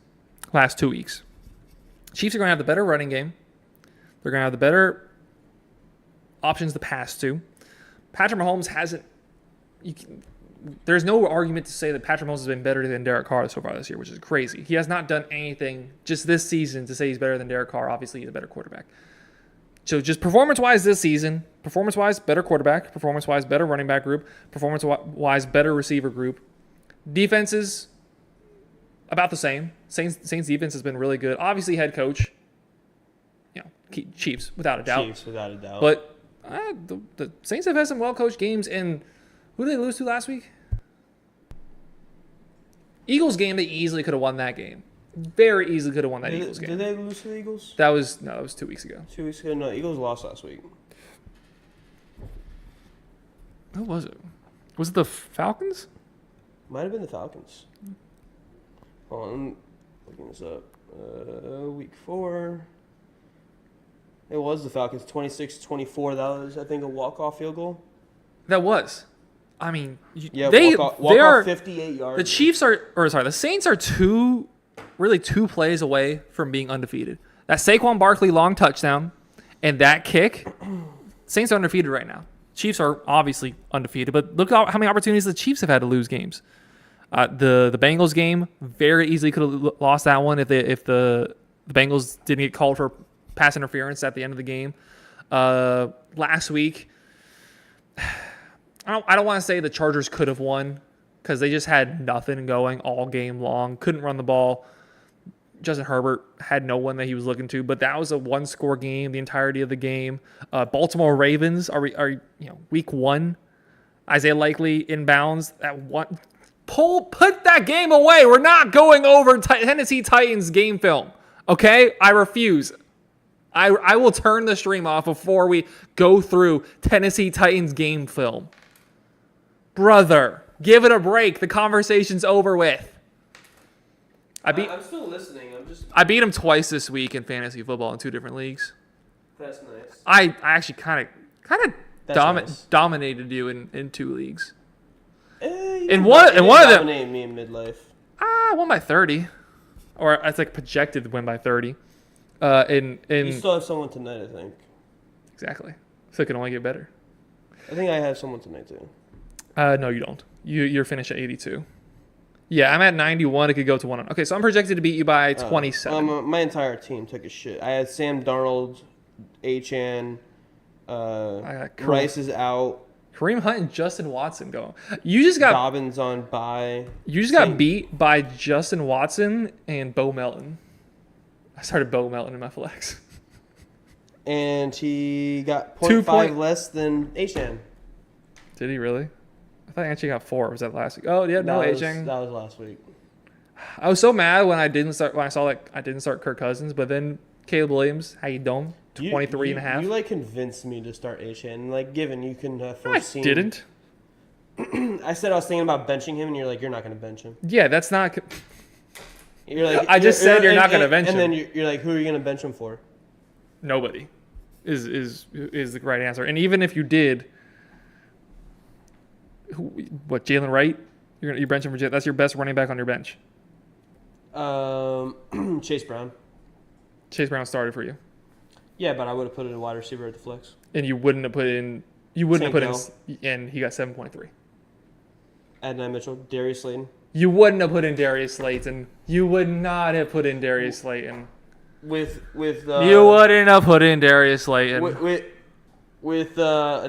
last 2 weeks. Chiefs are going to have the better running game. They're going to have the better options to pass to. Patrick Mahomes hasn't... there's no argument to say that Patrick Mahomes has been better than Derek Carr so far this year, which is crazy. He has not done anything just this season to say he's better than Derek Carr. Obviously, he's a better quarterback. So just performance-wise this season, performance-wise, better quarterback. Performance-wise, better running back group. Performance-wise, better receiver group. Defenses, about the same. Saints defense has been really good. Obviously, head coach... Chiefs, without a doubt. But the Saints have had some well-coached games, and who did they lose to last week? Eagles game, they easily could have won that game. Very easily could have won that Eagles game. Did they lose to the Eagles? That was 2 weeks ago. 2 weeks ago? No, Eagles lost last week. Who was it? Was it the Falcons? Might have been the Falcons. Hold on, I'm looking this up. Week 4. It was the Falcons, 26-24. That was, I think, a walk-off field goal. That was. I mean, Yeah, they are 58 yards. The Chiefs the Saints are two plays away from being undefeated. That Saquon Barkley long touchdown and that kick, Saints are undefeated right now. Chiefs are obviously undefeated, but look how many opportunities the Chiefs have had to lose games. The Bengals game very easily could have lost that one if the Bengals didn't get called for pass interference at the end of the game. Last week, I don't want to say the Chargers could have won because they just had nothing going all game long. Couldn't run the ball. Justin Herbert had no one that he was looking to, but that was a one-score game the entirety of the game. Baltimore Ravens are week 1. Isaiah Likely inbounds at one. Put that game away. We're not going over Tennessee Titans game film. Okay, I refuse. I will turn the stream off before we go through Tennessee Titans game film. Brother, give it a break. The conversation's over with. I'm still listening. I beat him twice this week in fantasy football in 2 different leagues. That's nice. I actually kind of dominated you in 2 leagues. In one of them, dominate me in midlife. I won by 30, or it's like projected win by 30. You still have someone tonight, I think. Exactly. So it can only get better. I think I have someone tonight too. No, you don't. You're finished at 82. Yeah, I'm at 91. It could go to 100. Okay, so I'm projected to beat you by 27. My entire team took a shit. I had Sam Darnold, Achane, Rice is out. Kareem Hunt and Justin Watson going. You just got Dobbins on bye. You just got beat by Justin Watson and Bo Melton. I started Bo Melton in my flex. And he got 0.5 less than Achane. Did he really? I thought he actually got 4. Was that last week? Oh yeah, no, Achane. That was last week. I was so mad when I saw I didn't start Kirk Cousins, but then Caleb Williams, how you doing? 23 and a half. You convinced me to start Achane. Given you can foreseen. I didn't. I said I was thinking about benching him, and you're like, you're not going to bench him. Yeah, that's not. You're like, I just said you're not going to bench him. And then you're like, who are you going to bench him for? Nobody is the right answer. And even if you did, Jalen Wright? You're benching for that's your best running back on your bench. Chase Brown. Chase Brown started for you. Yeah, but I would have put in a wide receiver at the flex. And you wouldn't have put in. And he got 7.3. Adonai Mitchell, Darius Slayton. You wouldn't have put in Darius Slayton. You would not have put in Darius Slayton. You wouldn't have put in Darius Slayton. With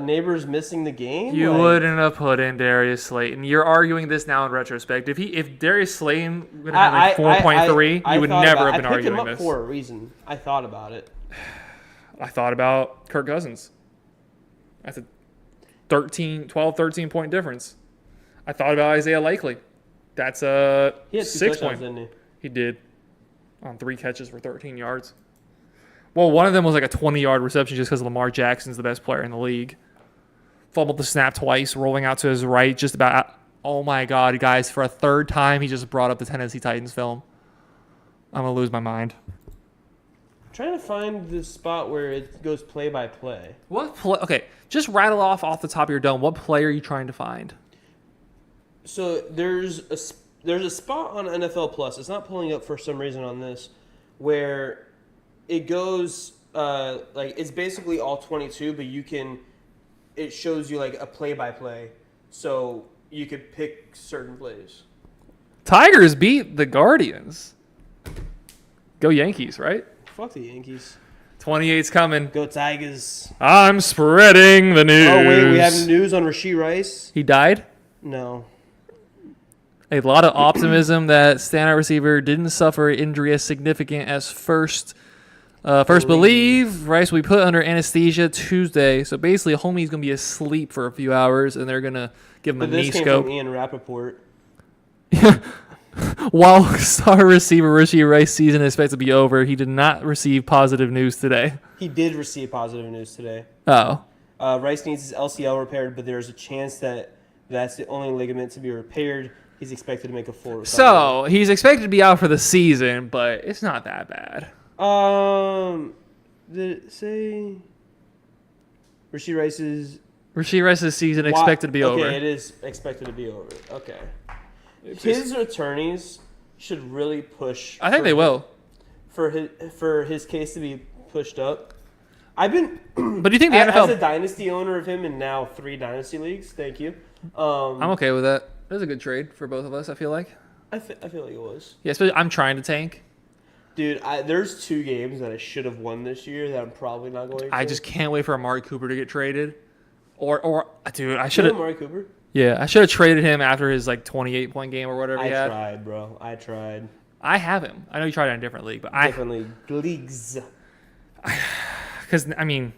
neighbors missing the game? You wouldn't have put in Darius Slayton. You're arguing this now in retrospect. If Darius Slayton would have had 4.3, you would never have been arguing this. I picked him up for a reason. I thought about it. I thought about Kirk Cousins. That's a 13 point difference. I thought about Isaiah Likely. That's a 6 point. Didn't he? He did. On 3 catches for 13 yards. Well, one of them was like a 20-yard reception just because Lamar Jackson's the best player in the league. Fumbled the snap twice, rolling out to his right, just about. Oh my God, guys! For a 3rd time, he just brought up the Tennessee Titans film. I'm gonna lose my mind. I'm trying to find the spot where it goes play by play. Okay, just rattle off the top of your dome. What play are you trying to find? So there's a spot on NFL Plus. It's not pulling up for some reason on this, where it goes it's basically all 22, but it shows you a play by play, so you could pick certain plays. Tigers beat the Guardians. Go Yankees, right? Fuck the Yankees. 28's coming. Go Tigers. I'm spreading the news. Oh wait, we have news on Rashee Rice. He died? No. A lot of optimism that standout receiver didn't suffer injury as significant as first believe. Rice will be put under anesthesia Tuesday. So basically, homie's going to be asleep for a few hours, and they're going to give him a knee scope. This came from Ian Rappaport. While star receiver Rashee Rice's season is expected to be over, he did not receive positive news today. He did receive positive news today. Oh. Rice needs his LCL repaired, but there's a chance that that's the only ligament to be repaired. He's expected to make a full recovery. So, he's expected to be out for the season, but it's not that bad. Did it say Rashee Rice's season expected to be over. Okay, it is expected to be over. Okay. His attorneys should really push. I think they will. For his case to be pushed up. I've been. But do you think the NFL? As a dynasty owner of him in now 3 dynasty leagues, thank you. I'm okay with that. That was a good trade for both of us. I feel like. I feel like it was. Yeah, especially I'm trying to tank. Dude, there's 2 games that I should have won this year that I'm probably not going to. I just can't wait for Amari Cooper to get traded. Or dude, I should have. Amari Cooper? Yeah, I should have traded him after his 28-point game or whatever he had. I tried, bro. I tried. I have him. I know you tried it in a different league, but different leagues. Because I'm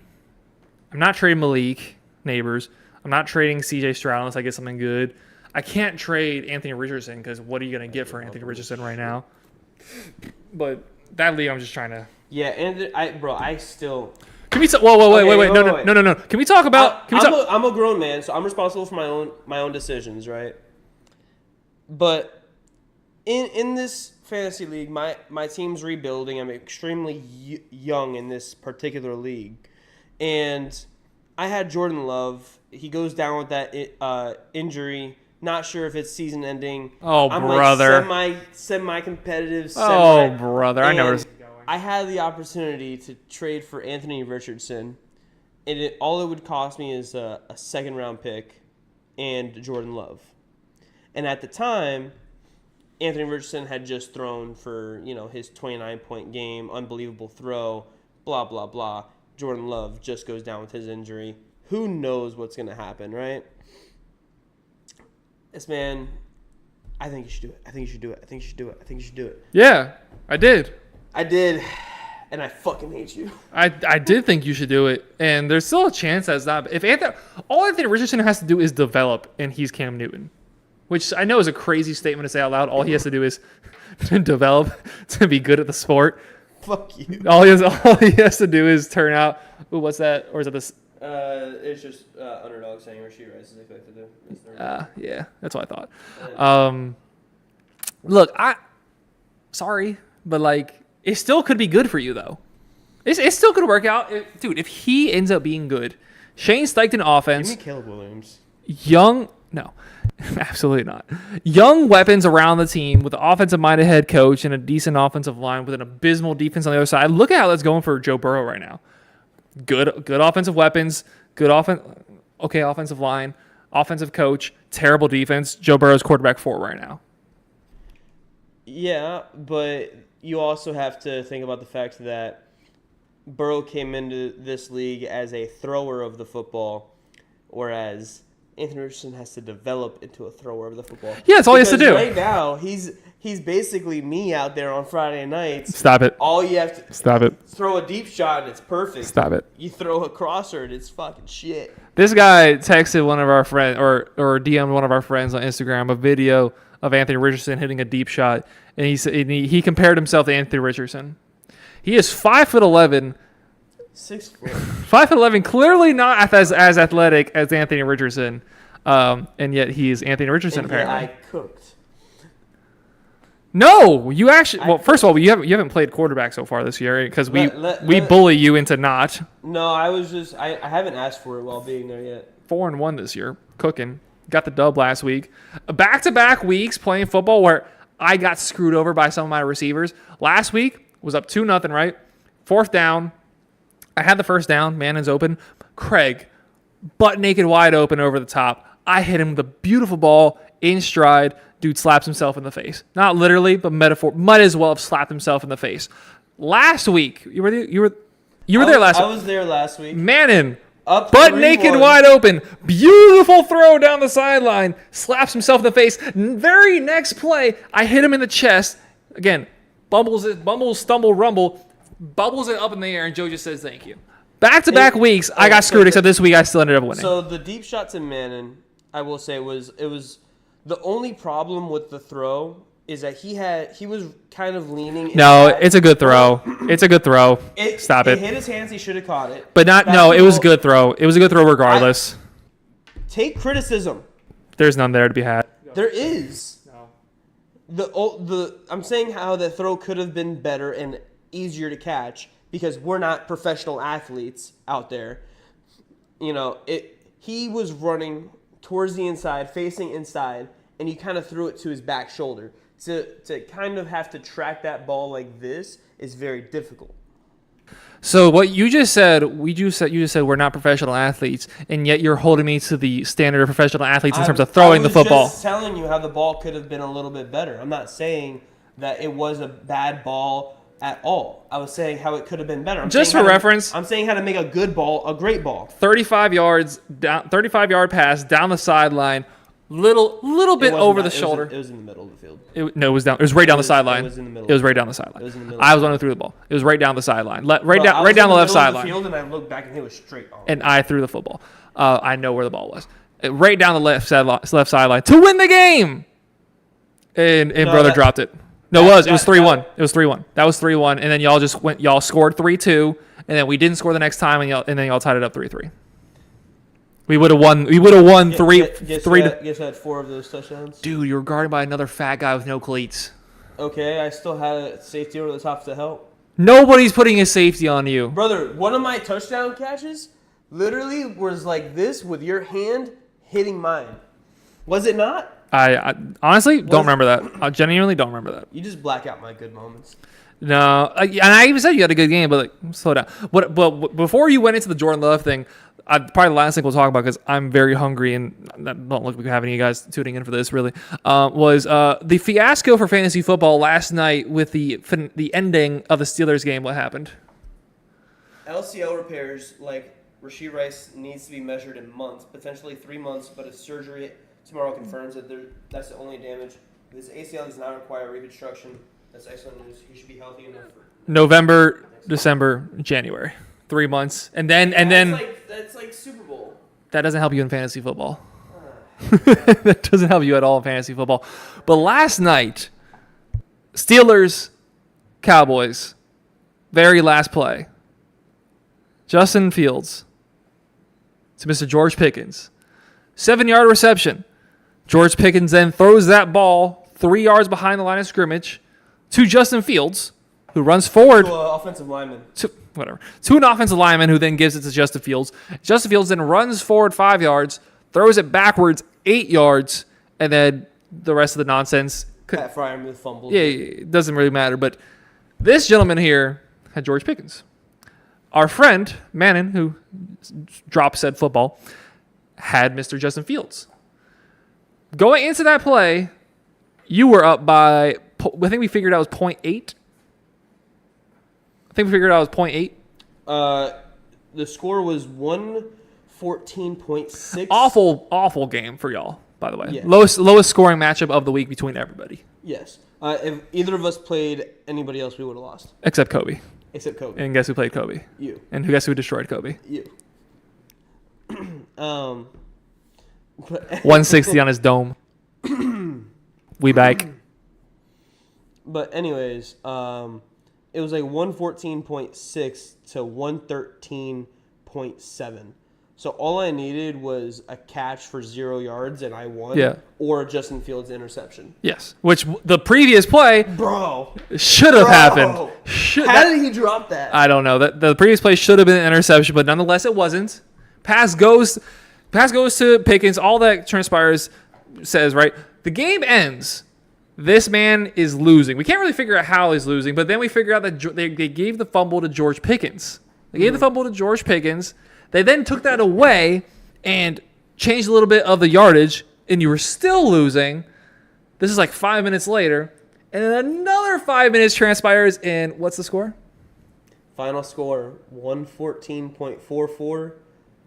not trading Malik Neighbors. I'm not trading C.J. Stroud unless I get something good. I can't trade Anthony Richardson because what are you going to get for Anthony Richardson right now? But that league, I'm just trying to. Yeah, and I still. Can we? Wait. No. Can we talk about? I'm a grown man, so I'm responsible for my own decisions, right? But in this fantasy league, my team's rebuilding. I'm extremely young in this particular league, and I had Jordan Love. He goes down with that injury. Not sure if it's season ending. Oh, I'm brother. Like semi-competitive. Oh, brother. I know where this is going. I had the opportunity to trade for Anthony Richardson, and all it would cost me is a second-round pick and Jordan Love. And at the time, Anthony Richardson had just thrown for his 29-point game, unbelievable throw, blah, blah, blah. Jordan Love just goes down with his injury. Who knows what's going to happen, right? This man, I think you should do it. I think you should do it. I think you should do it. I think you should do it. Yeah, I did. And I fucking hate you. I did think you should do it, and there's still a chance that's not. If all Anthony Richardson has to do is develop, and he's Cam Newton, which I know is a crazy statement to say out loud. All he has to do is develop to be good at the sport. Fuck you. All he has to do is turn out. Ooh, what's that? Or is it this? It's just underdog saying Rashee Rice is expected to. Yeah, that's what I thought. Look, sorry, but it still could be good for you though. It still could work out, dude. If he ends up being good, Shane Steichen offense. Give me Caleb Williams. No, absolutely not. Young weapons around the team with an offensive-minded head coach and a decent offensive line with an abysmal defense on the other side. Look at how that's going for Joe Burrow right now. Good offensive weapons, okay offensive line, offensive coach, terrible defense. Joe Burrow's quarterback 4 right now. Yeah, but you also have to think about the fact that Burrow came into this league as a thrower of the football, whereas Anthony Richardson has to develop into a thrower of the football. Yeah, that's all he has to do. Right now, he's basically me out there on Friday nights. Stop it. All you have to Stop it. Throw a deep shot and it's perfect. Stop it. You throw a crosser and it's fucking shit. This guy texted one of our friends or DM'd one of our friends on Instagram a video of Anthony Richardson hitting a deep shot, and he compared himself to Anthony Richardson. He is 5'11". 6 foot. 5'11", clearly not as athletic as Anthony Richardson, and yet he's Anthony Richardson apparently. I cooked. No, you actually. Well, first of all, you haven't played quarterback so far this year because we bully you into not. No, I haven't asked for it while being there yet. 4-1 this year, cooking. Got the dub last week. Back-to-back weeks playing football where I got screwed over by some of my receivers. Last week was up 2-0, right? 4th down. I had the first down. Manning's open. Craig, butt naked wide open over the top. I hit him with a beautiful ball in stride. Dude slaps himself in the face. Not literally, but metaphor. Might as well have slapped himself in the face. Last week, you were there last week. I was there last week. Manning, up butt naked wide open. Beautiful throw down the sideline. Slaps himself in the face. Very next play, I hit him in the chest. Again, bumbles, stumble, rumble. Bubbles it up in the air, and Joe just says thank you. Back-to-back weeks, I got screwed, except this week I still ended up winning. So the deep shot to Manning, I will say, was the only problem with the throw is that he was kind of leaning. No, it's a good throw. It's a good throw. Stop it. It hit his hands. He should have caught it. But it was a good throw. It was a good throw regardless. Take criticism. There's none there to be had. There is. No. I'm saying how the throw could have been better and easier to catch. because we're not professional athletes out there. He was running towards the inside, facing inside, and he kind of threw it to his back shoulder. To kind of have to track that ball like this is very difficult. So what you just said, you just said we're not professional athletes, and yet you're holding me to the standard of professional athletes in terms of throwing the football. I was just telling you how the ball could have been a little bit better. I'm not saying that it was a bad ball at all. I was saying how it could have been better. Just for reference, I'm saying how to make a good ball a great ball. 35 yards down, 35-yard pass down the sideline, little bit over the shoulder. It was in the middle of the field. It was down. It was right down the sideline. It was in the middle. It was right down the sideline. It was in the middle. I was the one who threw the ball. It was right down the sideline. Right down the left sideline. Field, and I looked back and it was straight on. And I threw the football. I know where the ball was. Right down the left sideline to win the game. And brother dropped it. No, it was 3-1. It was 3-1. That was 3-1. And then y'all scored 3-2, and then we didn't score the next time, and then y'all tied it up 3-3. We would have won. We would have won three. Guess I had 4 of those touchdowns. Dude, you were guarded by another fat guy with no cleats. Okay, I still had a safety over the top to help. Nobody's putting a safety on you, brother. One of my touchdown catches literally was like this with your hand hitting mine. Was it not? I honestly don't remember that. I genuinely don't remember that. You just black out my good moments. No, and I even said you had a good game, but slow down. But before you went into the Jordan Love thing, probably the last thing we'll talk about, because I'm very hungry and don't look like we have any of you guys tuning in for this really, was the fiasco for fantasy football last night with the ending of the Steelers game. What happened? LCL repairs like Rashee Rice needs to be measured in months, potentially 3 months, but a surgery tomorrow confirms that that's the only damage. His ACL does not require reconstruction. That's excellent news. He should be healthy enough for November, December, January. 3 months. And then that's like Super Bowl. That doesn't help you in fantasy football. That doesn't help you at all in fantasy football. But last night, Steelers, Cowboys, very last play. Justin Fields to Mr. George Pickens. 7-yard reception. George Pickens then throws that ball 3 yards behind the line of scrimmage to Justin Fields, who runs forward. To an offensive lineman. To an offensive lineman, who then gives it to Justin Fields. Justin Fields then runs forward 5 yards, throws it backwards 8 yards, and then the rest of the nonsense. Pat Fryer with fumbles. Yeah, it doesn't really matter. But this gentleman here had George Pickens. Our friend, Mannon, who dropped said football, had Mr. Justin Fields. Going into that play, you were up by, I think we figured out it was 0.8. The score was 114.6. Awful game for y'all, by the way. Yeah. Lowest scoring matchup of the week between everybody. Yes. If either of us played anybody else, we would have lost. Except Kobe. And guess who played Kobe? You. And guess who destroyed Kobe? You. 160 on his dome. We back. But anyways, it was like 114.6 to 113.7. So all I needed was a catch for 0 yards and I won. Yeah. Or Justin Fields' interception. Yes. Which the previous play should have happened. How did he drop that? I don't know. The previous play should have been an interception, but nonetheless it wasn't. Pass goes to Pickens. All that transpires says, right, the game ends. This man is losing. We can't really figure out how he's losing, but then we figure out that they gave the fumble to George Pickens. They gave the fumble to George Pickens. They then took that away and changed a little bit of the yardage, and you were still losing. This is like 5 minutes later, and then another 5 minutes transpires, and what's the score? Final score, 114.44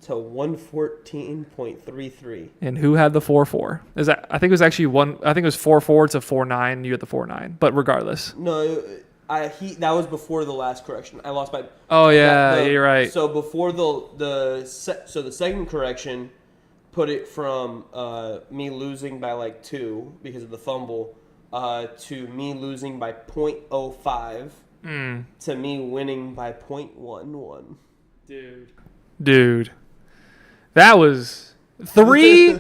to 114.33. And who had the 4-4? I think it was actually I think it was 4-4 to 4-9. You had the 4-9, but regardless. No, that was before the last correction. I lost by. Oh yeah, you're right. So before the second correction, put it from me losing by like 2 because of the fumble, to me losing by 0.05 to me winning by 0.11. Dude, that was 3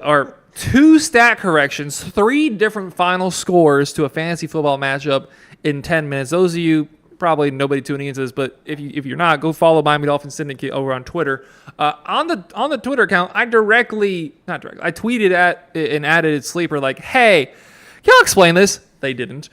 or 2 stat corrections, 3 different final scores to a fantasy football matchup in 10 minutes. Those of you probably nobody tuning into this, but if you're not, go follow Miami Dolphins Syndicate over on Twitter. On the Twitter account, I tweeted at and added Sleeper like, hey, can y'all explain this? They didn't.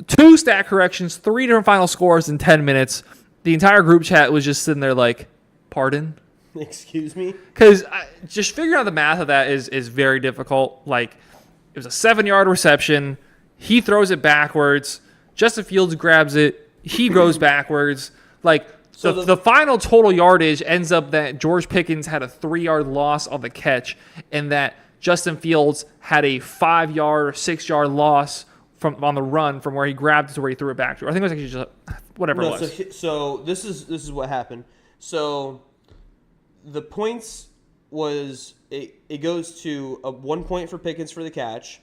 2 stat corrections, 3 different final scores in 10 minutes. The entire group chat was just sitting there like, pardon? Excuse me? Because just figuring out the math of that is very difficult. Like, it was a 7-yard reception. He throws it backwards. Justin Fields grabs it. He goes backwards. Like, so the final total yardage ends up that George Pickens had a 3-yard loss on the catch, and that Justin Fields had a 5-yard or 6-yard loss on the run from where he grabbed it to where he threw it back to. I think it was actually just whatever it was. So this is what happened. So the points was it goes to a 1 point for Pickens for the catch.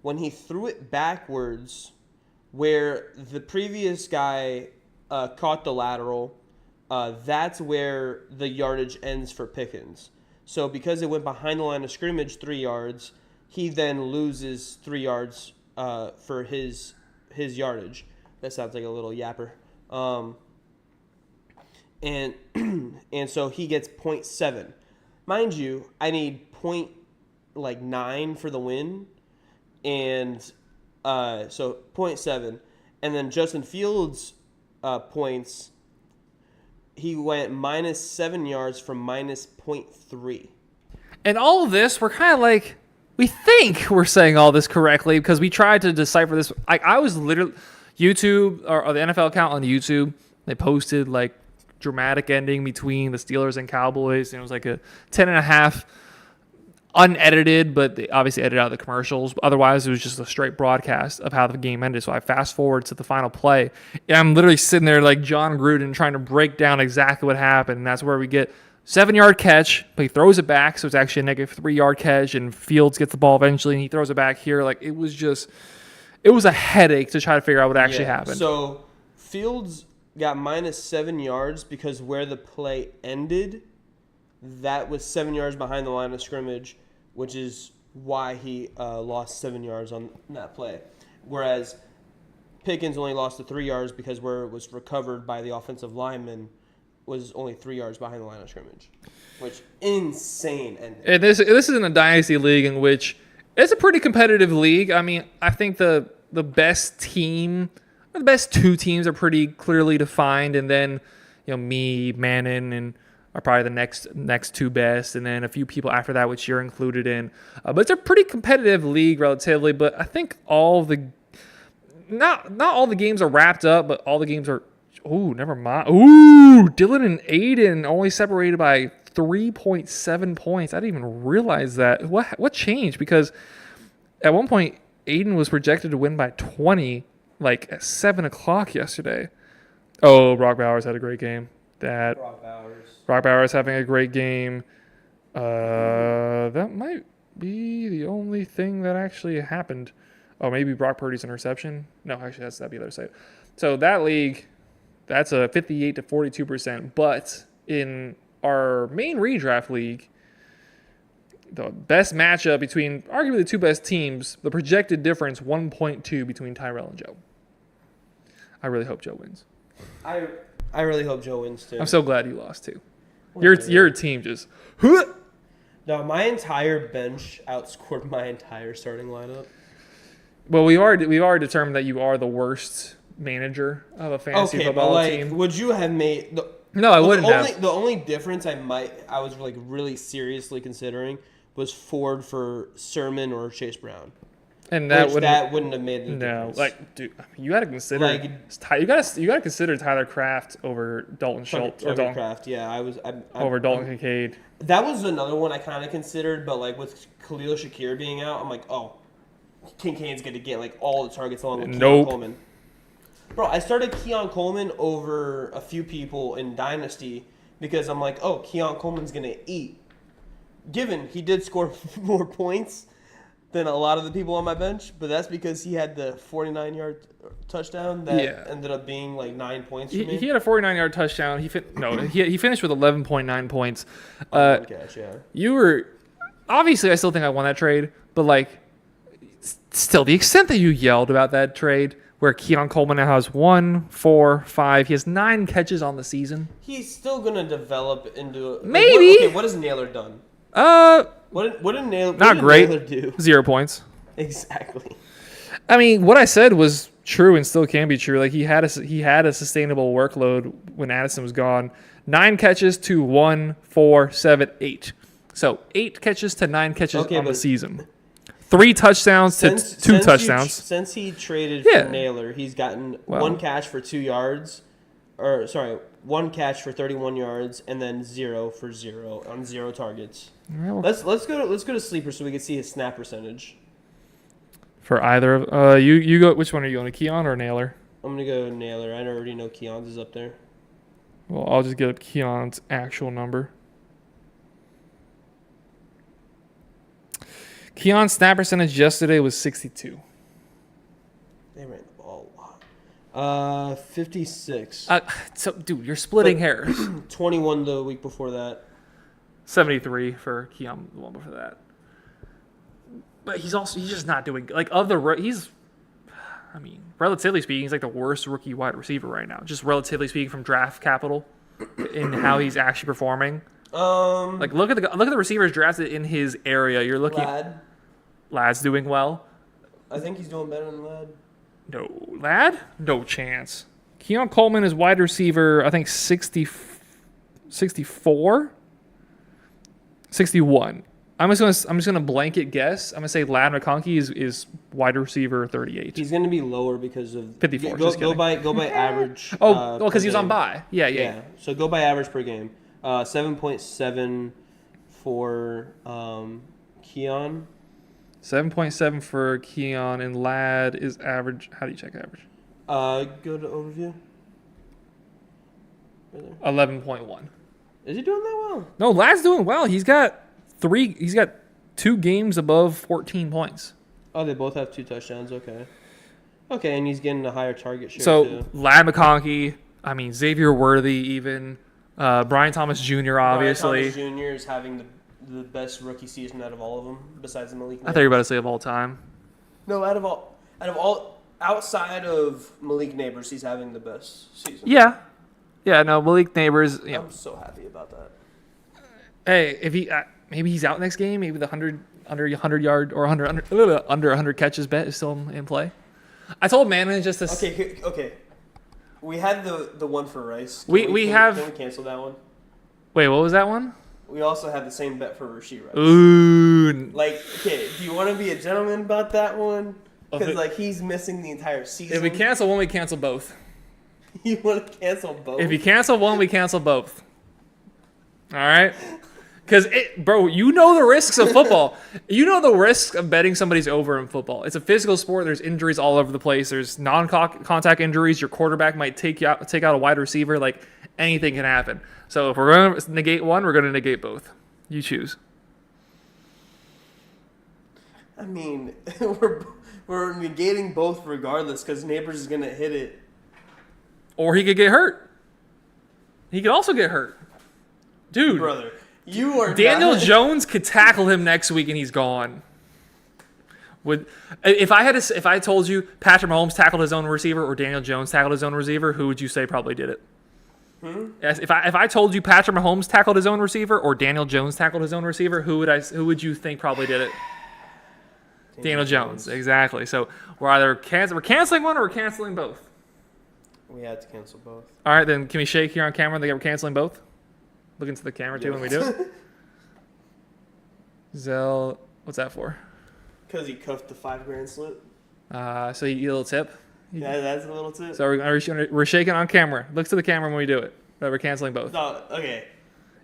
When he threw it backwards, where the previous guy caught the lateral, that's where the yardage ends for Pickens. So because it went behind the line of scrimmage 3 yards, he then loses 3 yards for his yardage. That sounds like a little yapper. And so he gets 0.7. Mind you, I need 0.9 for the win. And so 0.7. And then Justin Fields' points, he went minus 7 yards from minus 0.3. And all of this, we're kind of like, we think we're saying all this correctly because we tried to decipher this. I was literally, YouTube, or the NFL account on YouTube, they posted like dramatic ending between the Steelers and Cowboys. And it was like a 10.5 unedited, but they obviously edited out the commercials. Otherwise, it was just a straight broadcast of how the game ended. So I fast forward to the final play, and I'm literally sitting there like John Gruden trying to break down exactly what happened. And that's where we get 7-yard catch, but he throws it back, so it's actually a negative 3-yard catch, and Fields gets the ball eventually, and he throws it back here. Like, it was a headache to try to figure out what actually happened. So Fields got minus 7 yards because where the play ended, that was 7 yards behind the line of scrimmage, which is why he lost 7 yards on that play. Whereas Pickens only lost the 3 yards because where it was recovered by the offensive lineman was only 3 yards behind the line of scrimmage, which insane ending. And this is in a dynasty league in which it's a pretty competitive league. I mean, I think the best team, or the best 2 teams are pretty clearly defined, and then me, Manon, and are probably the next 2 best, and then a few people after that, which you're included in. But it's a pretty competitive league relatively. But I think not all the games are wrapped up, but all the games are. Ooh, never mind. Ooh, Dylan and Aiden only separated by 3.7 points. I didn't even realize that. What changed? Because at one point, Aiden was projected to win by 20, like at 7 o'clock yesterday. Oh, Brock Bowers had a great game. Brock Bowers having a great game. That might be the only thing that actually happened. Oh, maybe Brock Purdy's interception. No, actually, that'd be the other side. So that league, that's a 58 to 42%. But in our main redraft league, the best matchup between arguably the 2 best teams, the projected difference 1.2 between Tyrell and Joe. I really hope Joe wins. I really hope Joe wins too. I'm so glad you lost too. Your team just. No, my entire bench outscored my entire starting lineup. Well, we already determined that you are the worst manager of a fantasy football team. Would you have made? No, I wouldn't have. The only difference I was like really seriously considering was Ford for Sermon or Chase Brown. And that wouldn't have made the difference. No, like, dude, you got to consider you got to consider Tyler Kraft over Dalton Schultz or Dalton Kraft. Yeah, over Dalton Kincaid. That was another one I kind of considered, but like with Khalil Shakir being out, I'm like, oh, Kincaid's going to get like all the targets along with Keon Coleman. Bro, I started Keon Coleman over a few people in Dynasty because I'm like, oh, Keon Coleman's going to eat. Given he did score more points than a lot of the people on my bench, but that's because he had the 49-yard touchdown that ended up being like 9 points for me. He had a 49-yard touchdown. He finished with 11.9 points. Catch, yeah. You were obviously, I still think I won that trade, but like still the extent that you yelled about that trade where Keon Coleman now has 1, 4, 5. He has 9 catches on the season. He's still gonna develop into Maybe. Okay, what has Naylor done? What did Naylor? Not what did great. Naylor do? 0 points. Exactly. I mean, what I said was true and still can be true. Like he had a sustainable workload when Addison was gone. 9 catches to 1, 4, 7, 8. So 8 catches to 9 catches on the season. 3 touchdowns to 2 touchdowns. Since he traded Yeah. for Naylor, he's gotten 1 catch for 2 yards, 1 catch for 31 yards, and then 0 for 0 on 0 targets. Well, Let's go to sleeper so we can see his snap percentage. for either of you go. Which one are you going to, Keon or Naylor? I'm gonna go Naylor. I already know Keon's is up there. Well, I'll just get up Keon's actual number. Keon's snap percentage yesterday was 62. They ran the ball a lot. 56. So, dude, you're splitting hairs. 21 the week before that. 73 for Keon, the one before that. But he's just not doing like relatively speaking, he's like the worst rookie wide receiver right now. Just relatively speaking from draft capital in how he's actually performing. Like look at the receivers drafted in his area. You're looking Lad's doing well. I think he's doing better than Lad. No, Lad? No chance. Keon Coleman is wide receiver, I think 64? 61. I'm just gonna blanket guess. I'm gonna say Lad McConkey is wide receiver 38. He's gonna be lower because of 54. Go by average. Because he's on bye. Yeah. So go by average per game. 7.7 for Keon. 7.7 for Keon, and Lad is average. How do you check average? Go to overview. 11.1. Is he doing that well? No, Lad's doing well. He's got 2 games above 14 points. Oh, they both have 2 touchdowns. Okay, and he's getting a higher target share So too. Lad McConkey, Xavier Worthy, even Brian Thomas Jr. Obviously. Brian Thomas Jr. is having the best rookie season out of all of them, besides Malik. I thought you were about to say of all time. No, out of all, outside of Malik Neighbors, he's having the best season. Yeah. No, Malik Neighbors. Yeah. I'm so happy about that. Hey, if he maybe he's out next game, maybe the 100 yard or under 100 catches bet is still in play. I told Manman just to. Okay. We had the one for Rice. Can we cancel that one? Wait, what was that one? We also had the same bet for Rasheed Rice. Ooh. Do you want to be a gentleman about that one? Because he's missing the entire season. If we cancel one, we cancel both. You want to cancel both? If you cancel one, we cancel both. All right? Because, bro, you know the risks of football. You know the risks of betting somebody's over in football. It's a physical sport. There's injuries all over the place. There's non-contact injuries. Your quarterback might take out a wide receiver. Like, anything can happen. So if we're going to negate one, we're going to negate both. You choose. We're negating both regardless because Neighbors is going to hit it. Or he could get hurt. He could also get hurt. Dude. Brother, you are Daniel Jones could tackle him next week and he's gone. If I told you Patrick Mahomes tackled his own receiver or Daniel Jones tackled his own receiver, who would you say probably did it? Yes, if I told you Patrick Mahomes tackled his own receiver or Daniel Jones tackled his own receiver, who would you think probably did it? Daniel Jones, exactly. So we're canceling one or we're canceling both. We had to cancel both. All right, then can we shake here on camera that we're canceling both? Look into the camera too when we do it. Zell, what's that for? Because he cuffed the $5,000 slip. So you get a little tip. Yeah, that's a little tip. So we're shaking on camera. Look to the camera when we do it. But we're canceling both. No, okay.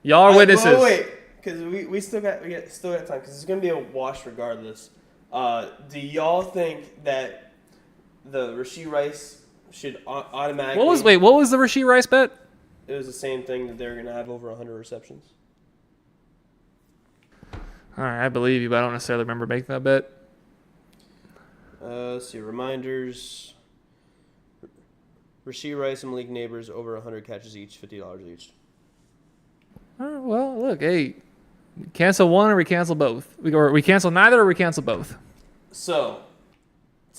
Y'all are witnesses. Wait, because we still got time because it's gonna be a wash regardless. Do y'all think that the Rasheed Rice should automatically? What was the Rasheed Rice bet? It was the same thing that they're gonna have over 100 receptions. All right, I believe you, but I don't necessarily remember making that bet. Let's see, reminders. Rasheed Rice and Malik Neighbors over 100 catches each, $50 each. All right, well, look, hey, we cancel one or we cancel both. We cancel neither or we cancel both. So,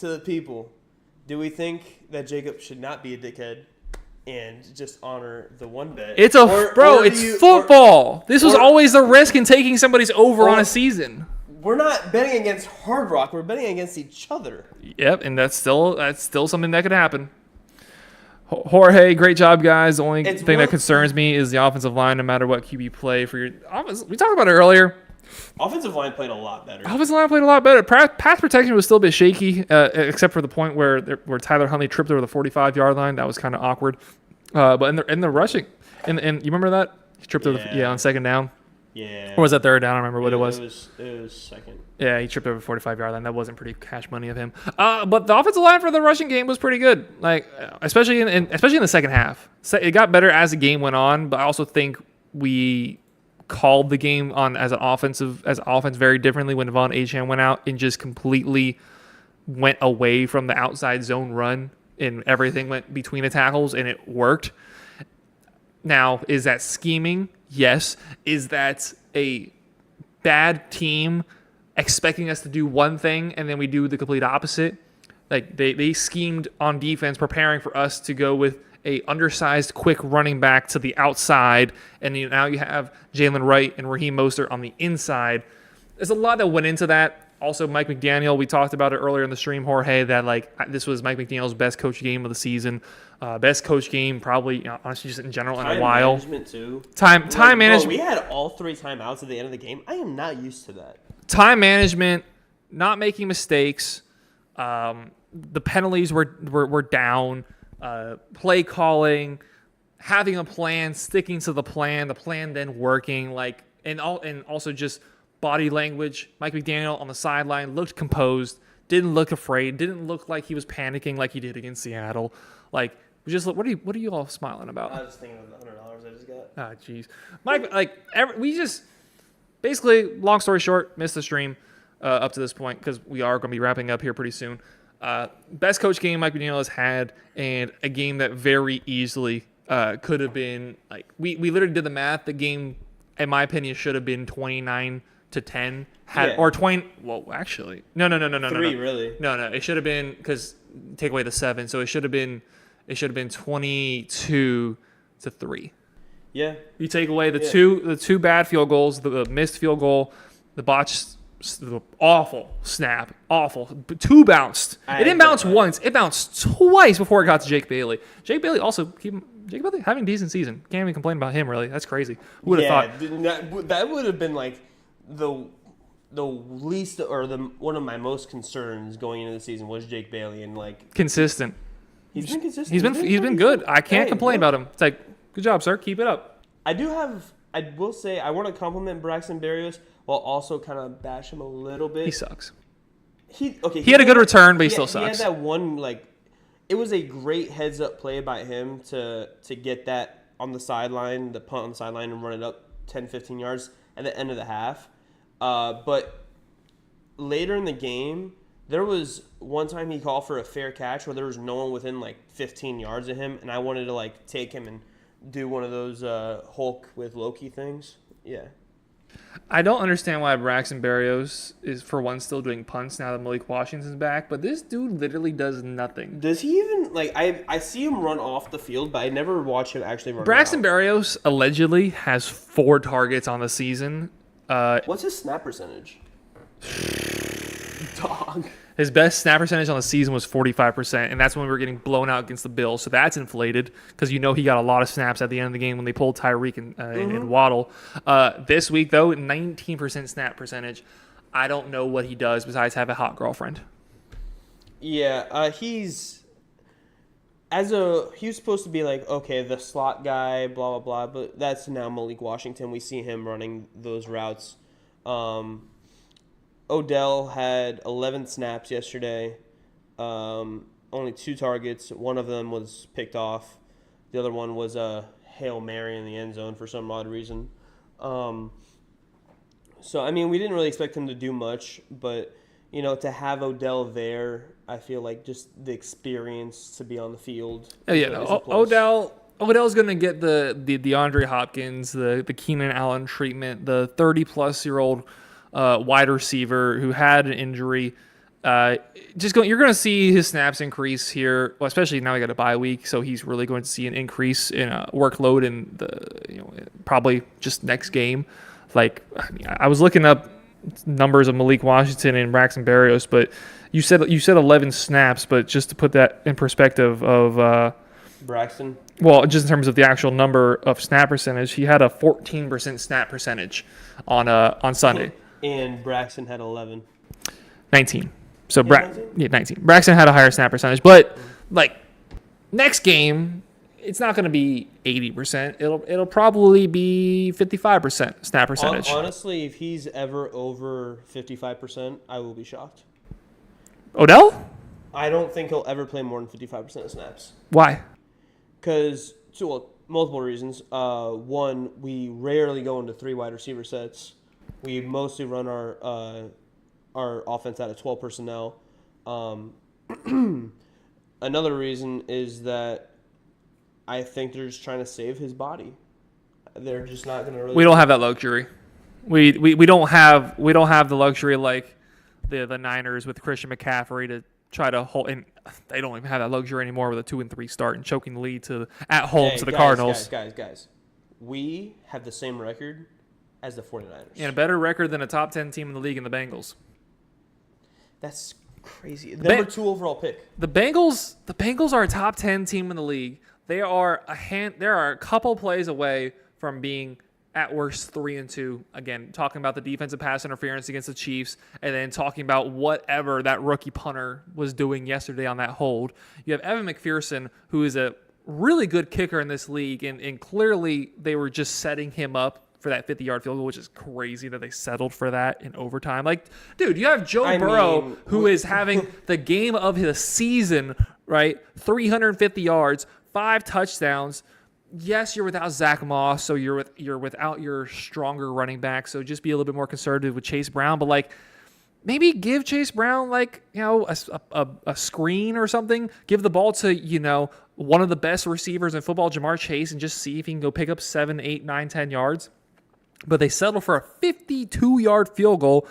to the people, Do we think that Jacob should not be a dickhead and just honor the one bet? It's football. This was always the risk in taking somebody's over on a season. We're not betting against Hard Rock. We're betting against each other. Yep, and that's still something that could happen. Jorge, great job, guys. The only thing that concerns me is the offensive line, no matter what QB play for your offense. We talked about it earlier. Offensive line played a lot better. Pass protection was still a bit shaky, except for the point where Tyler Huntley tripped over the 45-yard line. That was kind of awkward. But in the rushing, and you remember that? He tripped over on second down. Yeah. Or was that third down? I don't remember what it was. It was second. Yeah, he tripped over 45-yard line. That wasn't pretty cash money of him. But the offensive line for the rushing game was pretty good. Like especially in the second half. So it got better as the game went on, but I also think we called the game on as offense very differently when Devon Achane went out and just completely went away from the outside zone run and everything went between the tackles and it worked. Now, is that scheming? Yes. Is that a bad team expecting us to do one thing and then we do the complete opposite? Like they schemed on defense, preparing for us to go with a undersized, quick running back to the outside, and now you have Jalen Wright and Raheem Mostert on the inside. There's a lot that went into that. Also, Mike McDaniel, we talked about it earlier in the stream, Jorge, that this was Mike McDaniel's best coach game of the season. Best coach game, probably, honestly, just in general, in a while. Time management, too. Time management. We had all 3 timeouts at the end of the game. I am not used to that. Time management, not making mistakes. The penalties were down. Play calling, having a plan, sticking to the plan then working, and also just body language. Mike McDaniel on the sideline looked composed, didn't look afraid, didn't look like he was panicking like he did against Seattle. What are you all smiling about? I was thinking of the $100 I just got. Ah, jeez, Mike. We just basically, long story short, missed the stream up to this point because we are going to be wrapping up here pretty soon. Best coach game Mike McDaniel has had, and a game that very easily could have been we literally did the math. The game, in my opinion, should have been 29-10 or 20. Well, actually, no. 3 really. No. It should have been, because take away the 7, so it should have been 22-3. Yeah. You take away the two bad field goals, the missed field goal, the botched. Awful snap. Awful. 2 bounced. It didn't bounce once. It bounced twice before it got to Jake Bailey. Jake Bailey having a decent season. Can't even complain about him, really. That's crazy. Who would have thought? That would have been the least, or one of my most concerns going into the season was Jake Bailey, and consistent. He's been consistent. He's been good. I can't complain about him. It's good job, sir. Keep it up. I will say I want to compliment Braxton Berrios while also kind of bash him a little bit. He sucks. He had a good return, but he still sucks. He had that one, it was a great heads-up play by him to get that on the sideline, the punt on the sideline, and run it up 10, 15 yards at the end of the half. But later in the game, there was one time he called for a fair catch where there was no one within 15 yards of him, and I wanted to take him and do one of those Hulk with Loki things. Yeah. I don't understand why Braxton Berrios is, for one, still doing punts now that Malik Washington's back, but this dude literally does nothing. Does he even, I see him run off the field, but I never watch him actually run Braxton Berrios allegedly has 4 targets on the season. What's his snap percentage? Dog. His best snap percentage on the season was 45%, and that's when we were getting blown out against the Bills. So that's inflated because he got a lot of snaps at the end of the game when they pulled Tyreek and Waddle. This week, though, 19% snap percentage. I don't know what he does besides have a hot girlfriend. Yeah, he was supposed to be the slot guy, blah, blah, blah, but that's now Malik Washington. We see him running those routes. Odell had 11 snaps yesterday, only 2 targets. One of them was picked off. The other one was a Hail Mary in the end zone for some odd reason. So, we didn't really expect him to do much, but, to have Odell there, I feel like just the experience to be on the field. Odell's going to get the DeAndre Hopkins, the Keenan Allen treatment, the 30-plus-year-old wide receiver who had an injury. You're going to see his snaps increase here, well, especially now we got a bye week, so he's really going to see an increase in workload in probably just next game. Like, I was looking up numbers of Malik Washington and Braxton Berrios, but you said 11 snaps, but just to put that in perspective of Braxton. Well, just in terms of the actual number of snap percentage, he had a 14% snap percentage on Sunday. And Braxton had 11. 19. So 19? Braxton had a higher snap percentage, but like next game, it's not going to be 80%. It'll probably be 55% snap percentage. Honestly, if he's ever over 55%, I will be shocked. Odell? I don't think he'll ever play more than 55% of snaps. Why? Because, multiple reasons. One, we rarely go into 3 wide receiver sets. We mostly run our offense out of 12 personnel. Another reason is that I think they're just trying to save his body. They're just not going to really. We don't have that luxury. We don't have the luxury like the Niners with Christian McCaffrey to try to hold, and they don't even have that luxury anymore with a 2-3 start and choking the lead at home to the Cardinals. Guys, we have the same record as the 49ers. And a better record than a top 10 team in the league in the Bengals. That's crazy. Number 2 overall pick. The Bengals are a top 10 team in the league. They are a couple plays away from being at worst 3-2. Again, talking about the defensive pass interference against the Chiefs, and then talking about whatever that rookie punter was doing yesterday on that hold. You have Evan McPherson, who is a really good kicker in this league, and clearly they were just setting him up for that 50-yard field goal, which is crazy that they settled for that in overtime. Like, dude, you have Joe Burrow, who is having the game of his season, right? 350 yards, 5 touchdowns. Yes, you're without Zach Moss, so you're without your stronger running back. So just be a little bit more conservative with Chase Brown, but like maybe give Chase Brown a screen or something. Give the ball to one of the best receivers in football, Jamar Chase, and just see if he can go pick up 7, 8, 9, 10 yards. But they settled for a 52-yard field goal,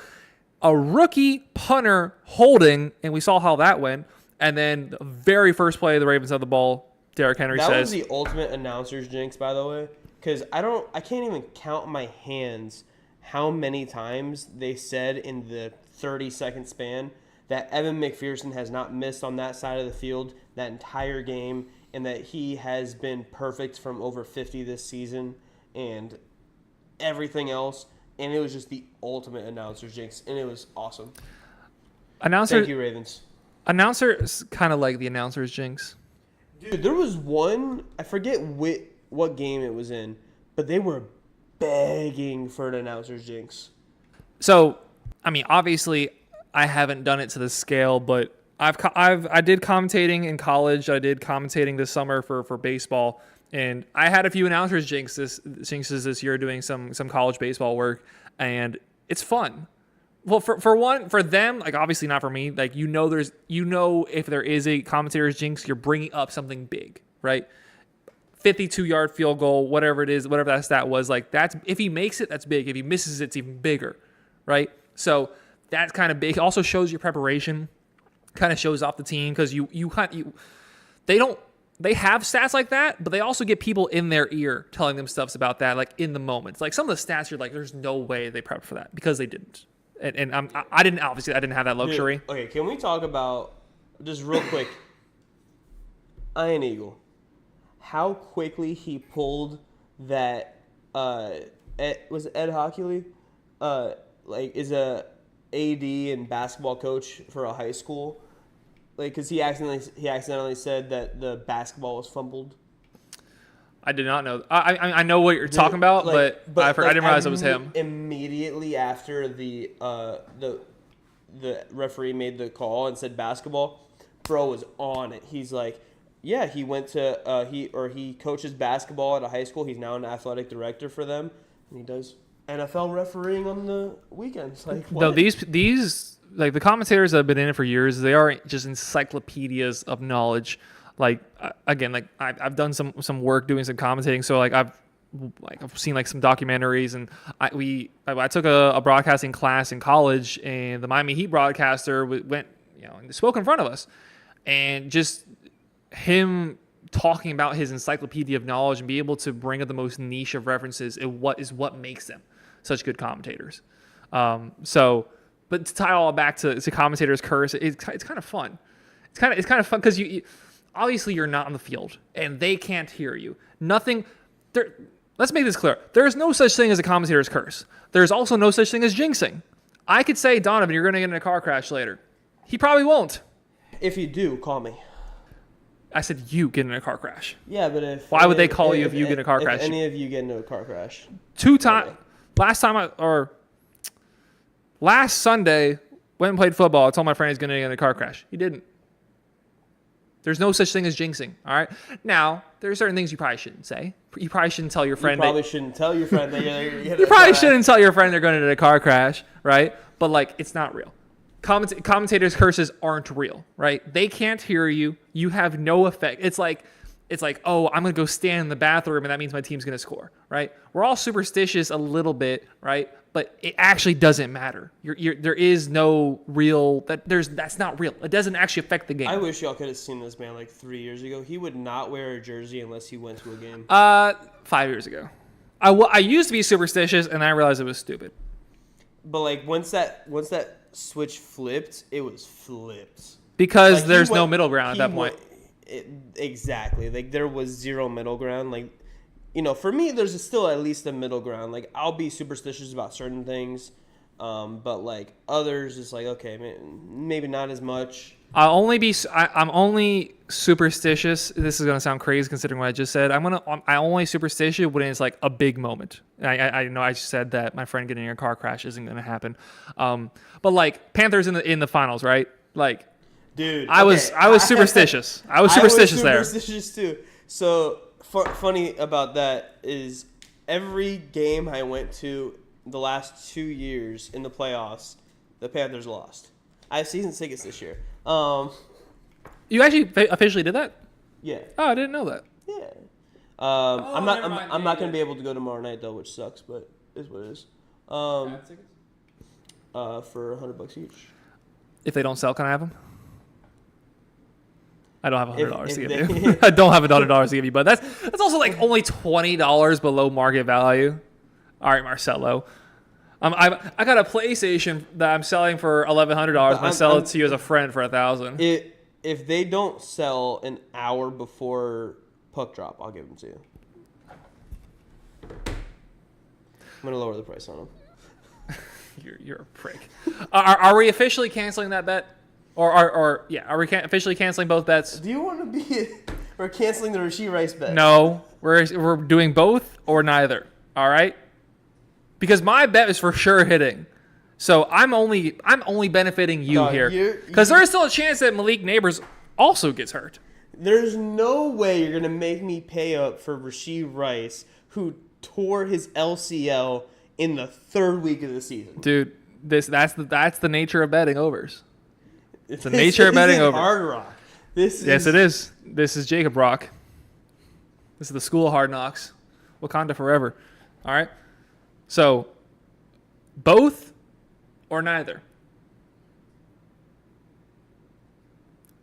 a rookie punter holding, and we saw how that went. And then the very first play the Ravens had the ball. Derrick Henry says. That was the ultimate announcer's jinx, by the way, because I can't even count my hands how many times they said in the 30-second span that Evan McPherson has not missed on that side of the field that entire game, and that he has been perfect from over 50 this season and everything else. And it was just the ultimate announcer's jinx, and it was awesome. Thank you, Ravens. Announcer's kind of like the announcer's jinx. Dude, there was one, I forget what game it was in, but they were begging for an announcer's jinx. So, I mean, obviously, I haven't done it to this scale, but I did commentating in college. I did commentating this summer for baseball, and I had a few announcer's jinxes this year doing some college baseball work, and it's fun. Well, for them, like obviously not for me. Like if there is a commentator's jinx, you're bringing up something big, right? 52-yard field goal, whatever it is, whatever that stat was, like that's if he makes it, that's big. If he misses it, it's even bigger, right? So that's kind of big. It also shows your preparation, kind of shows off the team because they have stats like that, but they also get people in their ear telling them stuff about that, like in the moments. Like some of the stats, you're like, there's no way they prepped for that because they didn't. And I didn't have that luxury. Dude, okay, can we talk about just real quick? Iron Eagle, how quickly he pulled that? Was it Ed Hockley? Is a AD and basketball coach for a high school. Like, because he accidentally said that the basketball was fumbled. I did not know. I know what you're talking about, but I didn't realize it was him. Immediately after the referee made the call and said basketball, bro was on it. He's like, yeah, he went to he coaches basketball at a high school. He's now an athletic director for them, and he does NFL refereeing on the weekends. Like, what? No, these like the commentators that have been in it for years, they are just encyclopedias of knowledge. Like again, like I've done some work doing some commentating, so I've seen like some documentaries, and I took a broadcasting class in college, and the Miami Heat broadcaster spoke in front of us, and just him talking about his encyclopedia of knowledge and be able to bring up the most niche of references is what makes them such good commentators. But to tie all back to commentators' curse, it's kind of fun. It's kind of fun because you obviously you're not on the field and they can't hear you. Nothing. Let's make this clear. There is no such thing as a commentator's curse. There's also no such thing as jinxing. I could say, Donovan, you're going to get in a car crash later. He probably won't. If you do, call me. I said you get in a car crash. Yeah, but if... Why would they call you if you get in a car crash? If any of you get into a car crash. Last Sunday, went and played football. I told my friend he's going to get in a car crash. He didn't. There's no such thing as jinxing, all right? Now, there are certain things you probably shouldn't say. You probably shouldn't tell your friend. You probably shouldn't tell your friend that you're You probably shouldn't tell your friend they're going into a car crash, right? But, like, it's not real. Commentators' curses aren't real, right? They can't hear you. You have no effect. It's like, oh, I'm going to go stand in the bathroom, and that means my team's going to score, right? We're all superstitious a little bit, right? But it actually doesn't matter. There is no real that's not real. It doesn't actually affect the game. I wish y'all could have seen this man like 3 years ago. He would not wear a jersey unless he went to a game. 5 years ago, I used to be superstitious, and I realized it was stupid. But like once that switch flipped, it was flipped because like, there's no middle ground at that point. Exactly. Like there was zero middle ground. Like. For me, there's still at least a middle ground. Like, I'll be superstitious about certain things, but, like, others, it's like, okay, maybe not as much. I'm only superstitious. This is going to sound crazy considering what I just said. I'm only superstitious when it's, like, a big moment. I know I just said that my friend getting in a car crash isn't going to happen. But, like, Panthers in the finals, right? Like, dude, I was superstitious. I was superstitious there. Superstitious, too. So... Funny about that is every game I went to the last 2 years in the playoffs, the Panthers lost. I have season tickets this year. You actually officially did that? Yeah. Oh, I didn't know that. Yeah. I'm not going to be able to go tomorrow night though, which sucks, but it is what it is. For $100 each. If they don't sell, can I have them? I don't have $100 to give you. I don't have $100 to give you, but that's also like only $20 below market value. All right, Marcelo. I got a PlayStation that I'm selling for $1,100. I sell it to you as a friend for $1,000. If they don't sell an hour before puck drop, I'll give them to you. I'm gonna lower the price on them. You're a prick. Are we officially canceling that bet? Or are we officially canceling both bets? Do you want to be? We're canceling the Rashee Rice bet. No, we're doing both or neither. All right, because my bet is for sure hitting, so I'm only benefiting you here because there is still a chance that Malik Neighbors also gets hurt. There's no way you're gonna make me pay up for Rashee Rice, who tore his LCL in the third week of the season. Dude, that's the nature of betting overs. It's the nature of betting over. Hard Rock. Yes, it is. This is Jacob Rock. This is the school of hard knocks. Wakanda forever. All right. So, both or neither?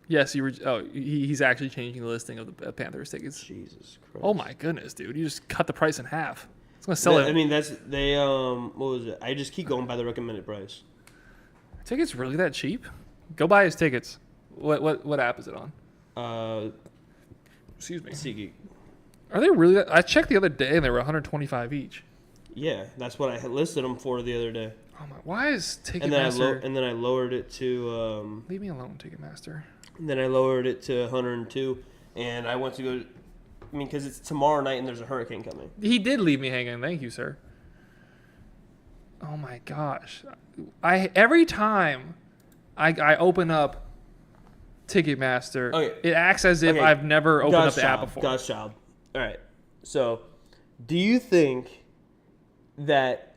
Yes, he's actually changing the listing of the Panthers tickets. Jesus Christ. Oh my goodness, dude! You just cut the price in half. It's gonna sell it. I mean, what was it? I just keep going by the recommended price. Are tickets really that cheap? Go buy his tickets. What app is it on? Excuse me. SeatGeek. Are they really that? I checked the other day and they were $125 each. Yeah, that's what I had listed them for the other day. Oh my! Why is Ticketmaster? And then I lowered it to. Leave me alone, Ticketmaster. And then I lowered it to 102, and I went to go. I mean, because it's tomorrow night and there's a hurricane coming. He did leave me hanging. Thank you, sir. Oh my gosh! Every time I open up Ticketmaster, it acts as if I've never opened up the app before. God's child. All right. So, do you think that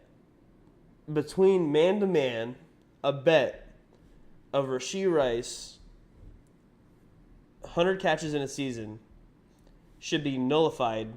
between man-to-man, a bet of Rashee Rice, 100 catches in a season, should be nullified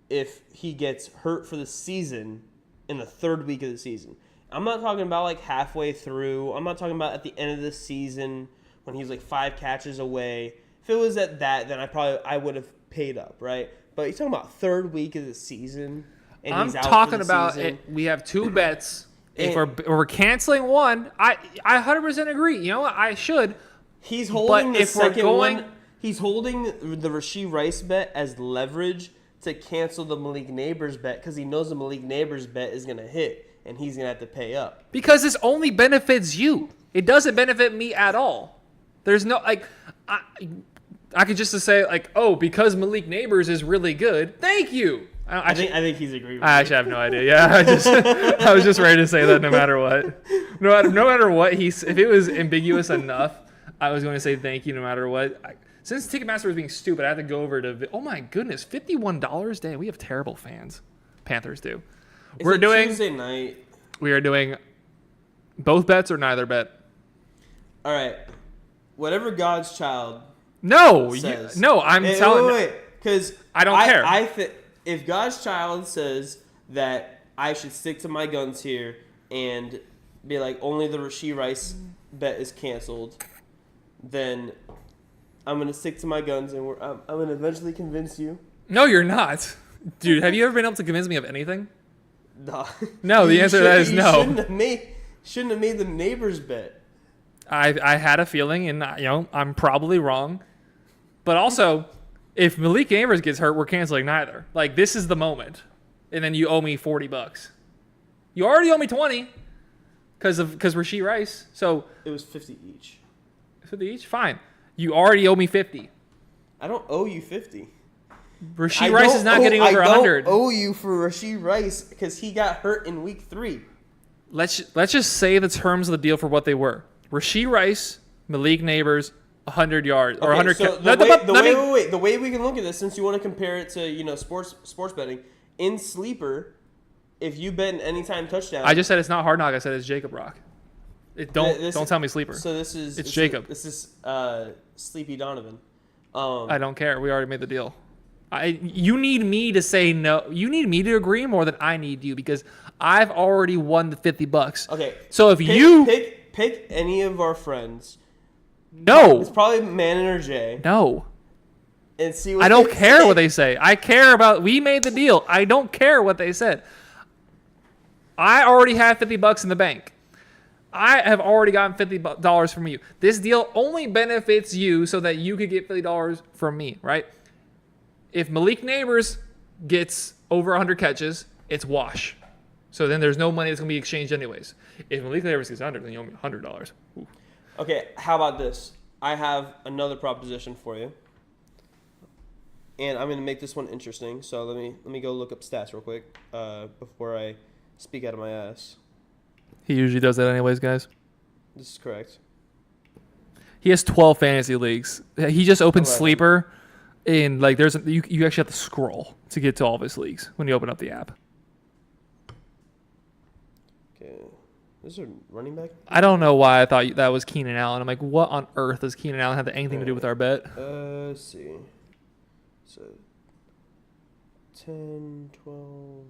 if he gets hurt for the season in the third week of the season? I'm not talking about like halfway through. I'm not talking about at the end of the season when he's like 5 catches away. If it was at that, then I would have paid up, right? But you're talking about third week of the season, and I'm he's out talking for the about season. it. We have 2 bets. If And- we're canceling one, I 100% agree. You know what? I should. He's holding But the if we're second going- one. He's holding the Rashee Rice bet as leverage to cancel the Malik Neighbors bet because he knows the Malik Neighbors bet is going to hit and he's going to have to pay up. Because this only benefits you. It doesn't benefit me at all. There's no like, I could just say like, oh, because Malik Neighbors is really good. Thank you. I think he's agreed with I actually have no idea. Yeah, I was just ready to say that no matter what. No matter what if it was ambiguous enough, I was going to say thank you no matter what. Since Ticketmaster was being stupid, I had to go over to. Oh my goodness, $51. Damn, we have terrible fans. Panthers do. It's Tuesday night. We are doing both bets or neither bet. All right, whatever God's child No, says. I'm telling. Wait, because I don't care. If God's child says that I should stick to my guns here and be like only the Rashee Rice bet is canceled, then I'm gonna stick to my guns and I'm gonna eventually convince you. No, you're not, dude. Have you ever been able to convince me of anything? No. No, the answer to that is no. Shouldn't have made the Neighbors bet. I had a feeling, and I'm probably wrong, but also, if Malik Neighbors gets hurt, we're canceling neither. Like this is the moment, and then you owe me $40. You already owe me 20 because Rashee Rice. So it was 50 each. 50 each, fine. You already owe me 50. I don't owe you 50. Rashee Rice is not getting over 100. I don't owe you for Rashee Rice because he got hurt in week 3. Let's just say the terms of the deal for what they were. Rashee Rice, Malik Neighbors, 100 yards or 100. So the way we can look at this, since you want to compare it to sports betting in sleeper, if you bet an anytime touchdown, I just said it's not Hard Knock. I said it's Jacob Rock. Don't tell me sleeper. So it's Jacob. This is Sleepy Donovan. I don't care. We already made the deal. You need me to say no. You need me to agree more than I need you because I've already won the $50. Okay. So if pick any of our friends. No. It's probably Manon or Jay. No. And see what I don't care what they say. I care about we made the deal. I don't care what they said. I already have $50 in the bank. I have already gotten $50 from you. This deal only benefits you so that you could get $50 from me, right? If Malik Neighbors gets over 100 catches, it's wash. So then there's no money that's going to be exchanged anyways. If Malik Neighbors gets 100, then you owe me $100. Ooh. Okay, how about this? I have another proposition for you. And I'm going to make this one interesting. So let me go look up stats real quick before I speak out of my ass. He usually does that anyways, guys. This is correct. He has 12 fantasy leagues. He just opened 11. Sleeper, and like you actually have to scroll to get to all of his leagues when you open up the app. Okay, is there running back? I don't know why I thought that was Keenan Allen. I'm like, what on earth does Keenan Allen have anything to do with our bet? Let's see. So 10, 12.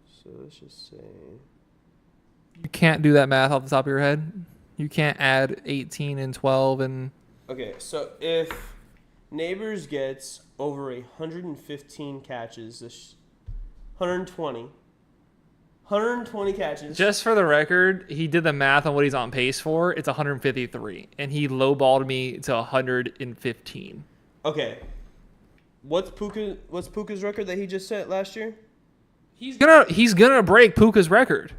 So let's just say. You can't do that math off the top of your head. You can't add 18 and 12 and. Okay, so if Neighbors gets over 115 catches, 120 catches. Just for the record, he did the math on what he's on pace for. It's 153, and he lowballed me to 115. Okay, what's Puka's record that he just set last year? He's gonna break Puka's record.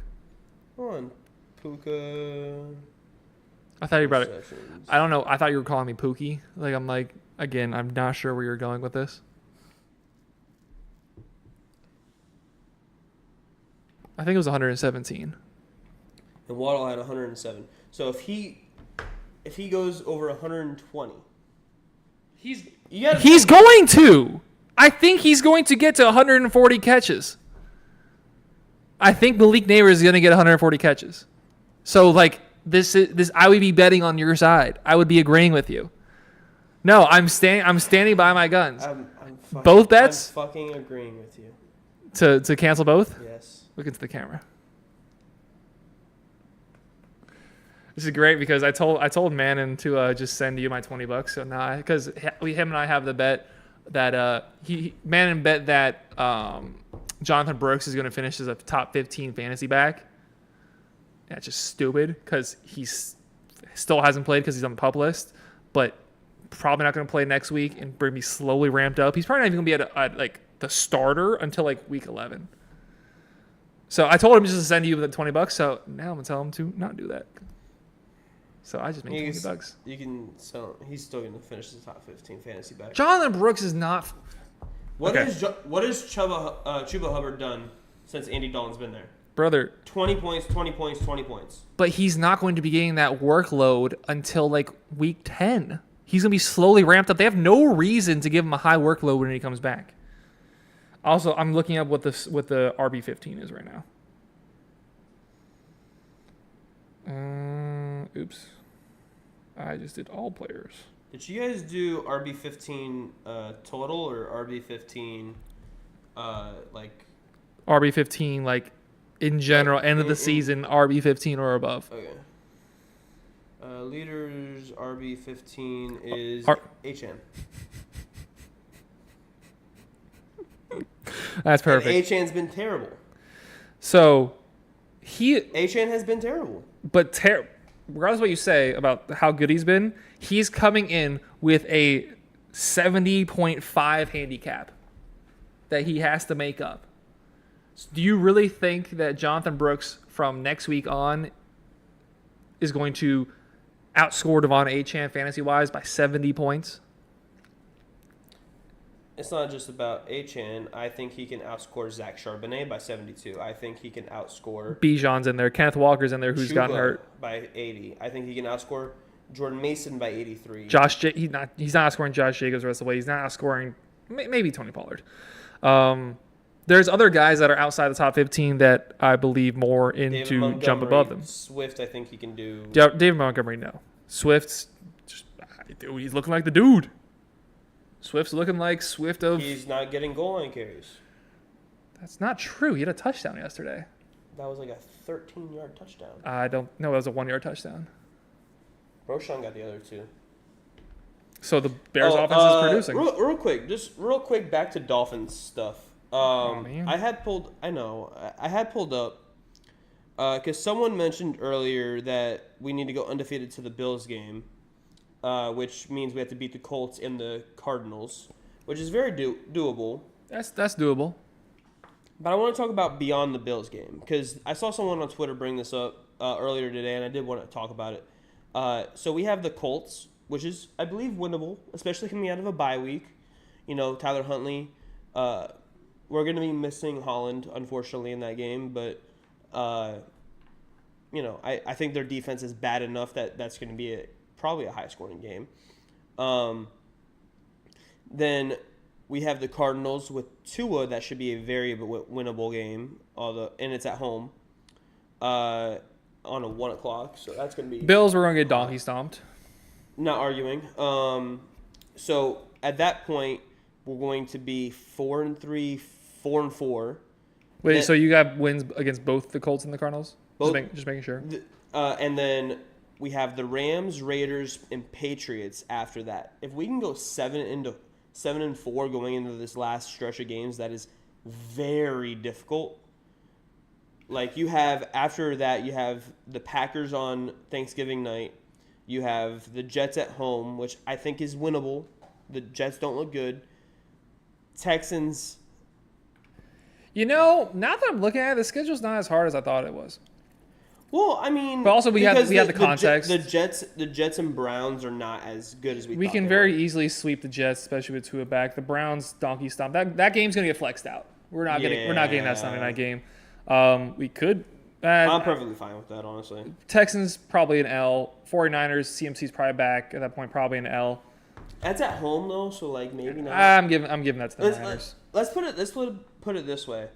Hold on, Puka. I thought you brought it. I don't know. I thought you were calling me Pookie. I'm again, I'm not sure where you're going with this. I think it was 117. And Waddle had 107. So if he goes over 120, he's going to. I think he's going to get to 140 catches. I think Malik Neighbors is going to get 140 catches. So this I would be betting on your side. I would be agreeing with you. No, I'm standing by my guns. Both bets? I'm fucking agreeing with you. To cancel both? Yes. Look into the camera. This is great because I told Manon to just send you my $20. So now because him and I have the bet that Manon bet that Jonathan Brooks is going to finish as a top 15 fantasy back. That's just stupid because he's still hasn't played because he's on the pup list, but probably not going to play next week and bring me slowly ramped up. He's probably not even going to be at like the starter until like week 11. So I told him just to send you the $20. So now I'm gonna tell him to not do that. So I just made $20. You can sell. He's still going to finish the top 15 fantasy back. Jonathan Brooks is not. What has Chuba Hubbard done since Andy Dalton's been there? Brother, 20 points, 20 points, 20 points. but he's not going to be getting that workload until like week 10. He's going to be slowly ramped up. They have no reason to give him a high workload when he comes back. Also, I'm looking up what the RB15 is right now. Oops. I just did all players. Did you guys do RB15 total or RB15 like? RB15 like in general, end of the season, RB15 or above. Okay. Leaders RB15 is HN. That's perfect. And HN's been terrible. So HN has been terrible. But regardless of what you say about how good he's been, he's coming in with a 70.5 handicap that he has to make up. So do you really think that Jonathan Brooks from next week on is going to outscore Devon Achane fantasy-wise by 70 points? It's not just about Achane. I think he can outscore Zach Charbonnet by 72. I think he can outscore Bijan's in there. Kenneth Walker's in there, who's Chuba gotten hurt by 80. I think he can outscore Jordan Mason by 83. He's not outscoring Josh Jacobs the rest of the way. He's not outscoring maybe Tony Pollard. There's other guys that are outside the top 15 that I believe more into jump above them. Swift, I think he can do. David Montgomery, no. Swift's he's looking like the dude. Swift's looking like Swift of. He's not getting goal line carries. That's not true. He had a touchdown yesterday. That was like a 13-yard touchdown. I don't know. It was a 1-yard touchdown. Roshan got the other two. So the Bears' offense is producing. Real quick, back to Dolphins stuff. I had pulled up because someone mentioned earlier that we need to go undefeated to the Bills game, which means we have to beat the Colts and the Cardinals, which is very doable. That's doable. But I want to talk about beyond the Bills game because I saw someone on Twitter bring this up earlier today, and I did want to talk about it. So we have the Colts, which is, I believe, winnable, especially coming out of a bye week. You know, Tyler Huntley. We're going to be missing Holland, unfortunately, in that game. But, you know, I think their defense is bad enough that that's going to be probably a high-scoring game. Then we have the Cardinals with Tua. That should be a very winnable game, and it's at home on a 1 o'clock. So that's going to be... Bills, we're going to get donkey stomped. Not arguing. So at that point, we're going to be 4-3, 4-4. Wait, so you got wins against both the Colts and the Cardinals? Just making sure. And then we have the Rams, Raiders, and Patriots after that. If we can go 7-4 going into this last stretch of games, that is very difficult. Like after that, you have the Packers on Thanksgiving night. You have the Jets at home, which I think is winnable. The Jets don't look good. Texans. You know, now that I'm looking at it, the schedule's not as hard as I thought it was. Well, I mean, but also we have the context. The Jets and Browns are not as good as we can very easily sweep the Jets, especially with Tua back. The Browns donkey stomp. That game's gonna get flexed out. We're not getting that Sunday night game. We could. I'm perfectly fine with that, honestly. Texans probably an L. 49ers, CMC's probably back at that point, probably an L. That's at home though, so like maybe not. I'm giving that to the Niners. Let's put it this way.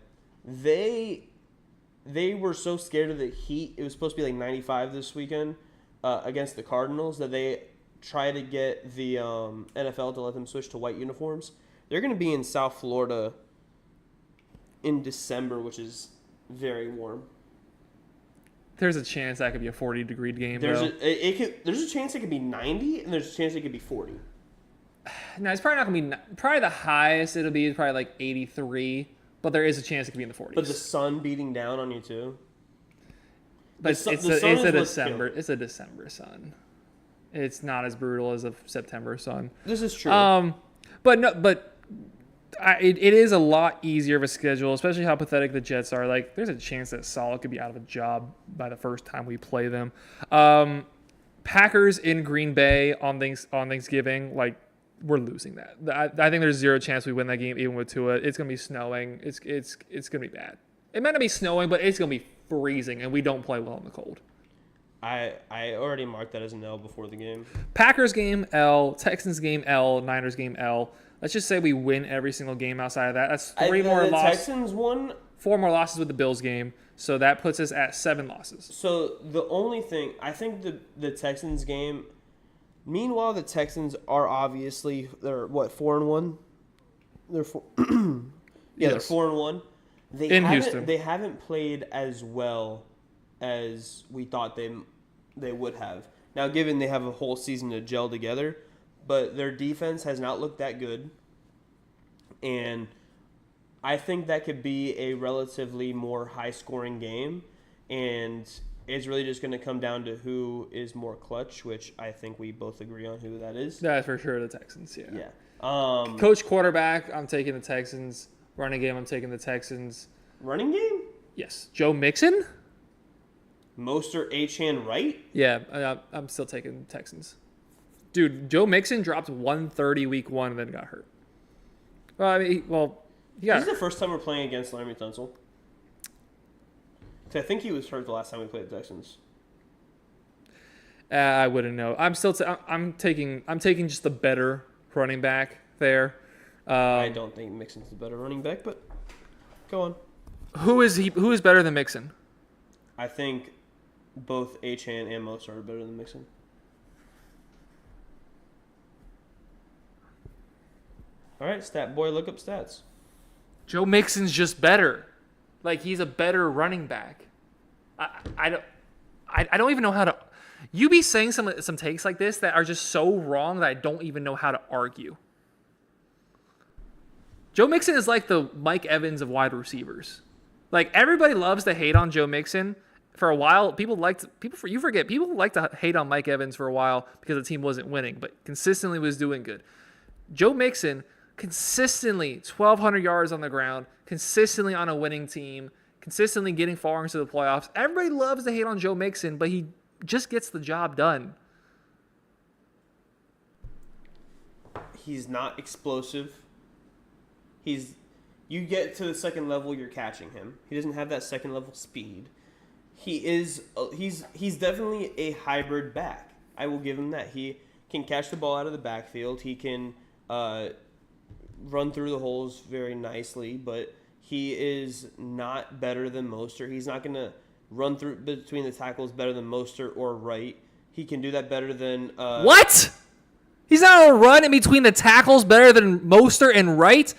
They were so scared of the heat. It was supposed to be like 95 this weekend against the Cardinals that they tried to get the NFL to let them switch to white uniforms. They're going to be in South Florida in December, which is very warm. There's a chance that could be a 40-degree game, There's though. there's a chance it could be 90, and there's a chance it could be 40. No, it's probably not going to be... Probably the highest it'll be is probably like 83, but there is a chance it could be in the 40s. But the sun beating down on you, too? But it's a December sun. It's not as brutal as a September sun. This is true. It is a lot easier of a schedule, especially how pathetic the Jets are. Like, there's a chance that Saleh could be out of a job by the first time we play them. Packers in Green Bay on Thanksgiving, like, we're losing that. I think there's zero chance we win that game, even with Tua. It's gonna be snowing. It's gonna be bad. It might not be snowing, but it's gonna be freezing, and we don't play well in the cold. I already marked that as an L before the game. Packers game L, Texans game L, Niners game L. Let's just say we win every single game outside of that. That's three more losses. Texans won. 4 more losses with the Bills game, so that puts us at 7 losses. So the only thing I think the Texans game. Meanwhile, the Texans are obviously they're 4-1. They're 4. They're 4-1. They haven't played as well as we thought they would have. Now, given they have a whole season to gel together, but their defense has not looked that good, and I think that could be a relatively more high-scoring game, and it's really just going to come down to who is more clutch, which I think we both agree on who that is. That's for sure the Texans, yeah. Yeah. Coach quarterback, I'm taking the Texans. Running game, I'm taking the Texans. Running game? Yes. Joe Mixon? Mostert, Achane, Wright? Yeah, I'm still taking Texans. Dude, Joe Mixon dropped 130 week 1 and then got hurt. He got This is the first time we're playing against Laremy Tunsil. I think he was hurt the last time we played the Texans. I wouldn't know. I'm taking just the better running back there. I don't think Mixon's the better running back, but go on. Who is better than Mixon? I think both Achane and Mostert are better than Mixon. All right, stat boy, look up stats. Joe Mixon's just better. Like, he's a better running back. I don't even know how to. You be saying some takes like this that are just so wrong that I don't even know how to argue. Joe Mixon is like the Mike Evans of wide receivers. Like, everybody loves to hate on Joe Mixon. For a while, people like to hate on Mike Evans for a while because the team wasn't winning, but consistently was doing good. Joe Mixon consistently 1,200 yards on the ground, consistently on a winning team, consistently getting far into the playoffs. Everybody loves to hate on Joe Mixon, but he just gets the job done. He's not explosive. You get to the second level, you're catching him. He doesn't have that second level speed. He's definitely a hybrid back. I will give him that. He can catch the ball out of the backfield. He can run through the holes very nicely, but he is not better than Mostert. He's not going to run through between the tackles better than Mostert or Wright. He can do that better than... What? He's not going to run in between the tackles better than Mostert and Wright?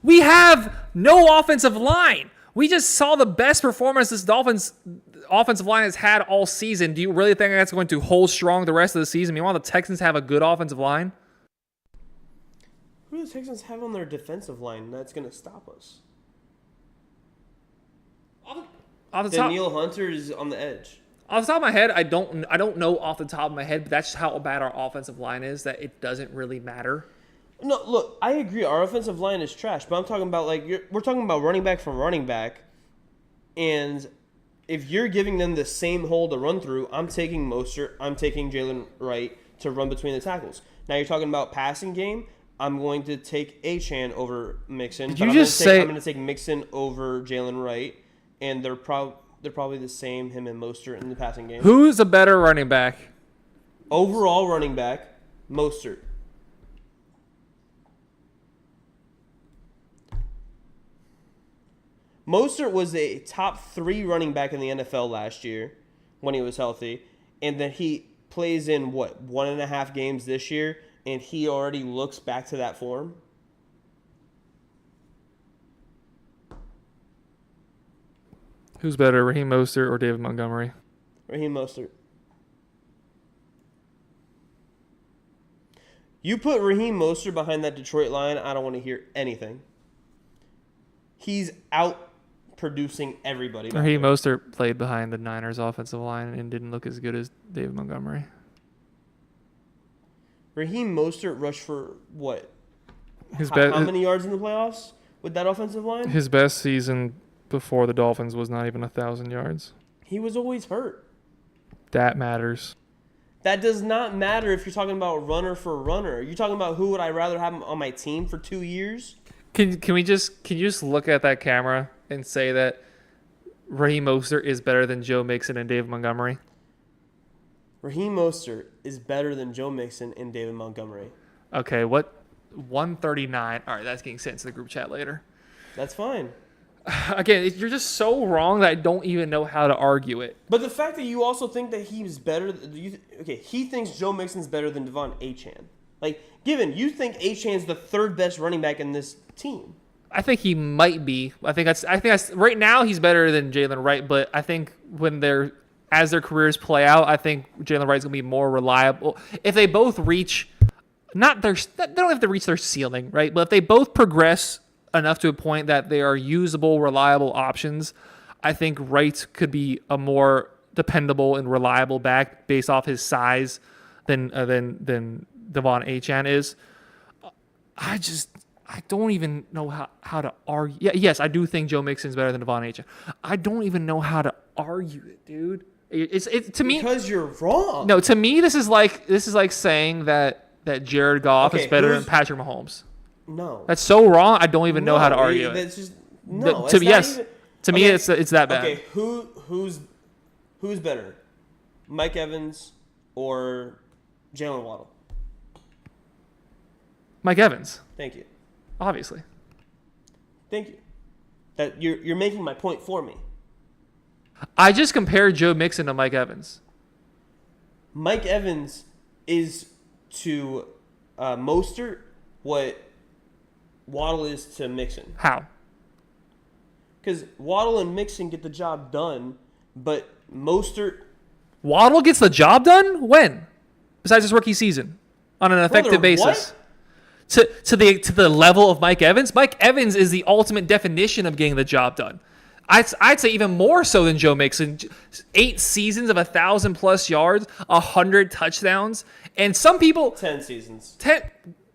We have no offensive line. We just saw the best performance this Dolphins offensive line has had all season. Do you really think that's going to hold strong the rest of the season? Meanwhile, the Texans have a good offensive line. Who do the Texans have on their defensive line that's going to stop us? Danielle Hunter is on the edge. Off the top of my head, I don't know off the top of my head, but that's just how bad our offensive line is that it doesn't really matter. No, look, I agree. Our offensive line is trash, but I'm talking about we're talking about running back from running back, and if you're giving them the same hole to run through, I'm taking Mostert, I'm taking Jalen Wright to run between the tackles. Now you're talking about passing game. I'm going to take Achane over Mixon. I'm going to take Mixon over Jalen Wright, and they're probably the same, him and Mostert in the passing game. Who's a better running back? Overall running back, Mostert. Mostert was a top 3 running back in the NFL last year when he was healthy, and then he plays in 1.5 games this year, and he already looks back to that form. Who's better, Raheem Mostert or David Montgomery? Raheem Mostert. You put Raheem Mostert behind that Detroit line, I don't want to hear anything. He's out producing everybody. Raheem Mostert played behind the Niners offensive line and didn't look as good as David Montgomery. Raheem Mostert rushed for what? How many yards in the playoffs with that offensive line? His best season before the Dolphins was not even 1,000 yards. He was always hurt. That matters. That does not matter if you're talking about runner for runner. You're talking about who would I rather have on my team for 2 years? Can you just look at that camera and say that Raheem Mostert is better than Joe Mixon and David Montgomery? Raheem Mostert is better than Joe Mixon and David Montgomery. Okay, what? 139. All right, that's getting sent to the group chat later. That's fine. Again, you're just so wrong that I don't even know how to argue it. But the fact that you also think that he's better, he thinks Joe Mixon's better than Devon Achane. Like, given you think Achane's the third best running back in this team. I think he might be. I think that's right now he's better than Jalen Wright, but I think as their careers play out, I think Jalen Wright's gonna be more reliable. If they both reach, they don't have to reach their ceiling, right? But if they both progress enough to a point that they are usable, reliable options, I think Wright could be a more dependable and reliable back based off his size than Devon Achane is. I don't even know how to argue. Yeah, yes, I do think Joe Mixon's better than Devon Achane. I don't even know how to argue it, dude. It's to me because you're wrong. No, to me this is like saying that Jared Goff is better than Patrick Mahomes. No, that's so wrong. I don't even know how to argue it. That's just no. To me, it's that bad. Okay, who's better, Mike Evans or Jalen Waddle? Mike Evans. Thank you. Obviously. Thank you. That you're making my point for me. I just compared Joe Mixon to Mike Evans. Mike Evans is to Mostert what Waddle is to Mixon. How? Because Waddle and Mixon get the job done, but Mostert... Waddle gets the job done? When? Besides his rookie season. On an effective basis. What? To the level of Mike Evans? Mike Evans is the ultimate definition of getting the job done. I'd say even more so than Joe Mixon. 8 seasons of 1,000+ yards, 100 touchdowns, and some people 10 seasons.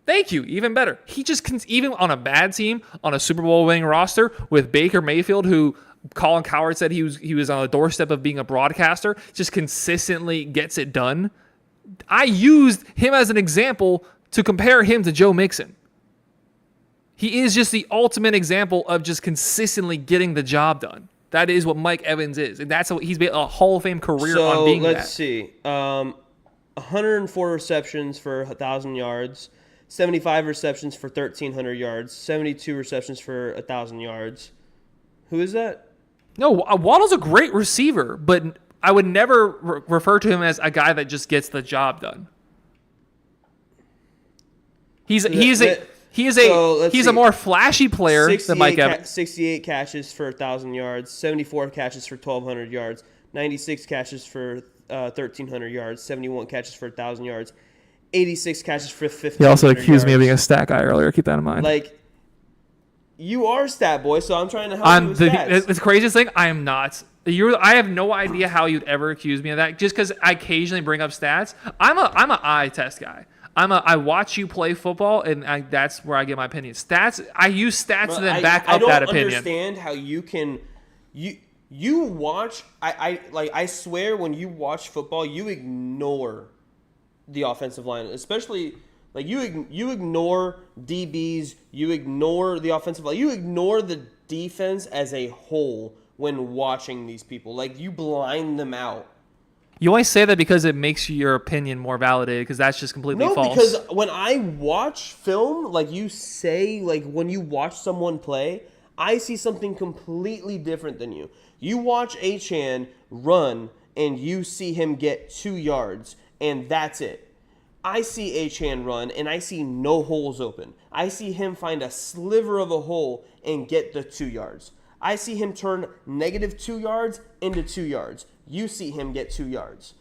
Thank you, even better. He just even on a bad team, on a Super Bowl winning roster with Baker Mayfield, who Colin Cowherd said he was on the doorstep of being a broadcaster, just consistently gets it done. I used him as an example to compare him to Joe Mixon. He is just the ultimate example of just consistently getting the job done. That is what Mike Evans is. And that's what he's made a Hall of Fame career on being that. So, let's see. 104 receptions for 1,000 yards, 75 receptions for 1,300 yards, 72 receptions for 1,000 yards. Who is that? No, Waddle's a great receiver, but I would never refer to him as a guy that just gets the job done. He's a more flashy player than Mike Evans. 68 catches for 1,000 yards, 74 catches for 1,200 yards, 96 catches for 1,300 yards, 71 catches for 1,000 yards, 86 catches for 1,500 yards. He also accused me of being a stat guy earlier. Keep that in mind. Like, you are a stat boy, so I'm trying to help you with stats. The craziest thing, I am not. I have no idea how you'd ever accuse me of that. Just because I occasionally bring up stats, I'm an eye test guy. I watch you play football, and that's where I get my opinion. Stats. I use stats to then back up that opinion. I don't understand how you can. You watch. I swear when you watch football, you ignore the offensive line, especially like you ignore DBs. You ignore the offensive line. You ignore the defense as a whole when watching these people. Like you blind them out. You always say that because it makes your opinion more validated, because that's just completely false. No, because when I watch film, like you say, like when you watch someone play, I see something completely different than you. You watch Achane run, and you see him get 2 yards, and that's it. I see Achane run, and I see no holes open. I see him find a sliver of a hole and get the 2 yards. I see him turn -2 yards into 2 yards. you see him get 2 yards.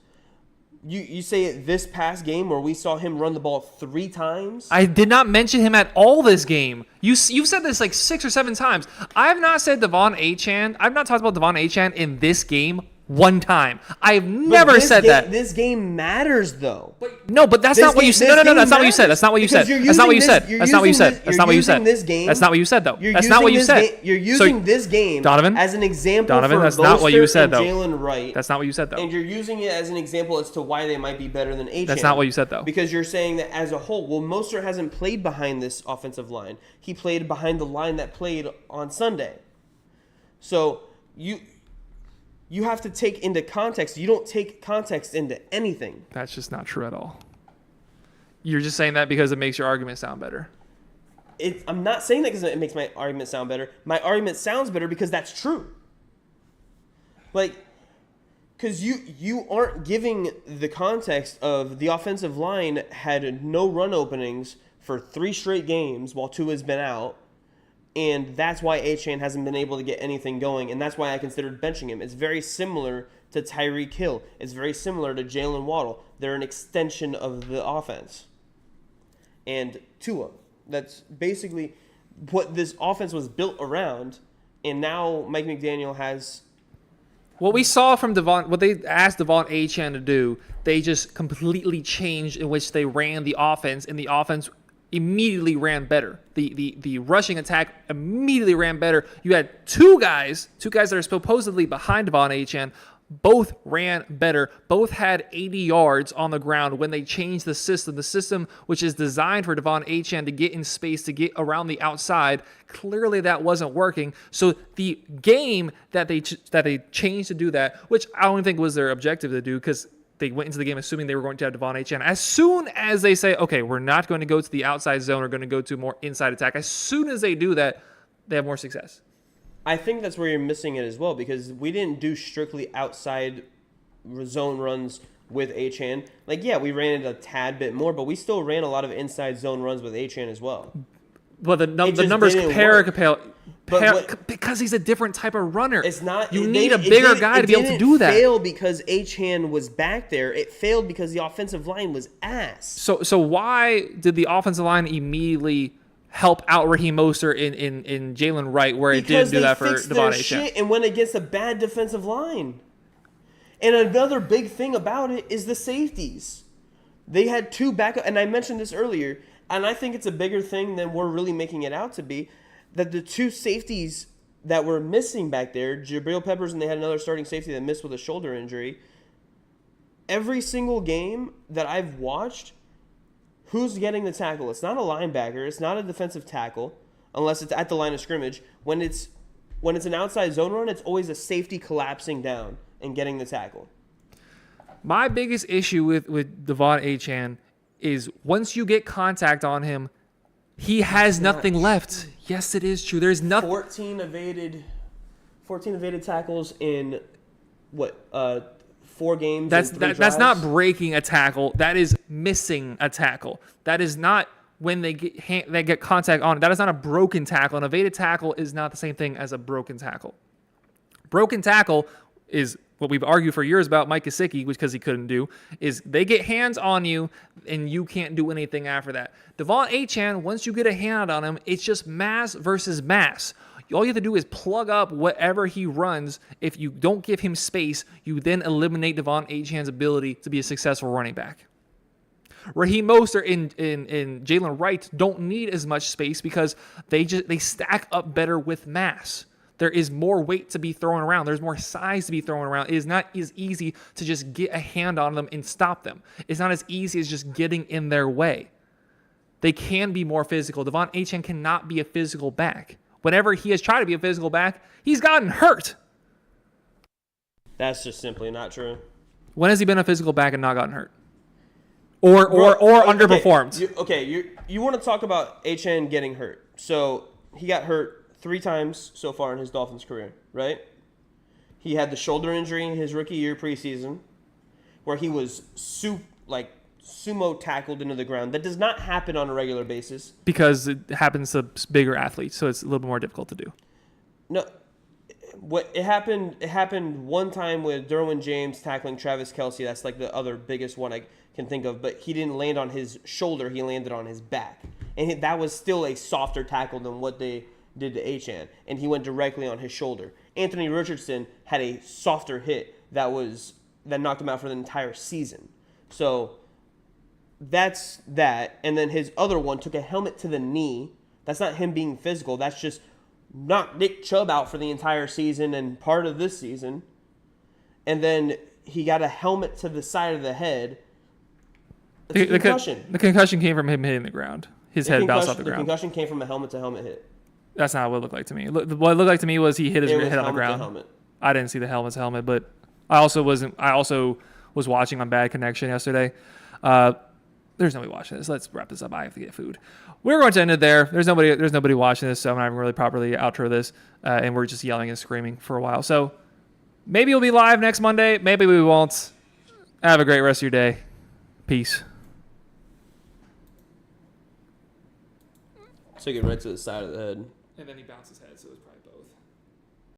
You say this past game where we saw him run the ball 3 times? I did not mention him at all this game. You've said this like 6 or 7 times. I have not said Devon Achane. I've not talked about Devon Achane in this game one time. I've never said that. This game matters, though. But that's not what you said. No, that's not what you said. That's not what you said. That's not what you said. That's not what you said. That's not what you said. That's not what you said, though. That's not what you said. You're using this game as an example for that's not what you said, though. Jalen Wright. That's not what you said, though. And you're using it as an example as to why they might be better than Achane. That's not what you said, though. Because you're saying that as a whole, well, Mostert hasn't played behind this offensive line. He played behind the line that played on Sunday. So you have to take into context. You don't take context into anything. That's just not true at all. You're just saying that because it makes your argument sound better. I'm not saying that because it makes my argument sound better. My argument sounds better because that's true. Because you aren't giving the context of the offensive line had no run openings for 3 straight games while Tua has been out. And that's why Achane hasn't been able to get anything going, and that's why I considered benching him. It's very similar to Tyreek Hill. It's very similar to Jalen Waddle. They're an extension of the offense. And Tua. That's basically what this offense was built around, and now Mike McDaniel has... What we saw from what they asked Devon Achane to do, they just completely changed in which they ran the offense, and the offense immediately ran better. The rushing attack immediately ran better. You had two guys that are supposedly behind Devon Achane, both ran better. Both had 80 yards on the ground when they changed the system which is designed for Devon Achane to get in space, to get around the outside. Clearly that wasn't working. So the game that they changed to do that, which I don't think was their objective to do, because they went into the game assuming they were going to have Devon Achane. As soon as they say, okay, we're not going to go to the outside zone, we're going to go to more inside attack, as soon as they do that, they have more success. I think that's where you're missing it as well, because we didn't do strictly outside zone runs with Achane. We ran it a tad bit more, but we still ran a lot of inside zone runs with Achane as well. Well, the numbers because he's a different type of runner. It's not. You need a bigger guy to be able to do that. It failed because Achane was back there. It failed because the offensive line was ass. So why did the offensive line immediately help out Raheem Mostert in Jalen Wright, where it didn't do that for Devon Achane? And went against a bad defensive line. And another big thing about it is the safeties. They had 2 backup, and I mentioned this earlier, and I think it's a bigger thing than we're really making it out to be, that the 2 safeties that were missing back there, Jabril Peppers, and they had another starting safety that missed with a shoulder injury. Every single game that I've watched, who's getting the tackle? It's not a linebacker. It's not a defensive tackle, unless it's at the line of scrimmage. When it's an outside zone run, it's always a safety collapsing down and getting the tackle. My biggest issue with Devon Achane is once you get contact on him, he has nothing left. Yes, it is true. There's nothing. 14 evaded tackles in 4 games. That's not breaking a tackle. That is missing a tackle. That is not when they get contact on it. That is not a broken tackle. An evaded tackle is not the same thing as a broken tackle. Broken tackle is what we've argued for years about Mike Gesicki, because he couldn't do, is they get hands on you and you can't do anything after that. Devon Achane, once you get a hand on him, it's just mass versus mass. All you have to do is plug up whatever he runs. If you don't give him space, you then eliminate Devon Achane's ability to be a successful running back. Raheem Mostert and Jalen Wright don't need as much space because they stack up better with mass. There is more weight to be thrown around. There's more size to be thrown around. It is not as easy to just get a hand on them and stop them. It's not as easy as just getting in their way. They can be more physical. Devon Achane cannot be a physical back. Whenever he has tried to be a physical back, he's gotten hurt. That's just simply not true. When has he been a physical back and not gotten hurt? Or underperformed? You want to talk about Achane getting hurt. So he got hurt 3 times so far in his Dolphins career, right? He had the shoulder injury in his rookie year preseason, where he was sumo tackled into the ground. That does not happen on a regular basis. Because it happens to bigger athletes, so it's a little bit more difficult to do. No, It happened one time with Derwin James tackling Travis Kelce. That's like the other biggest one I can think of. But he didn't land on his shoulder. He landed on his back. And that was still a softer tackle than what they did to Achane. And he went directly on his shoulder. Anthony Richardson had a softer hit that knocked him out for the entire season. So that's that. And then his other one took a helmet to the knee. That's not him being physical. That's just knocked Nick Chubb out for the entire season and part of this season. And then he got a helmet to the side of the head. It's a concussion. The concussion came from him hitting the ground. His head bounced off the ground. The concussion came from a helmet-to-helmet hit. That's not what it looked like to me. What it looked like to me was he hit his head on the ground. Helmet. I didn't see the helmet, but I also was watching on Bad Connection yesterday. There's nobody watching this. Let's wrap this up. I have to get food. We're going to end it there. There's nobody watching this, so I'm not even really properly outro this, and we're just yelling and screaming for a while. So maybe we'll be live next Monday. Maybe we won't. Have a great rest of your day. Peace. Took it right to the side of the head. And then he bounced his head, so it was probably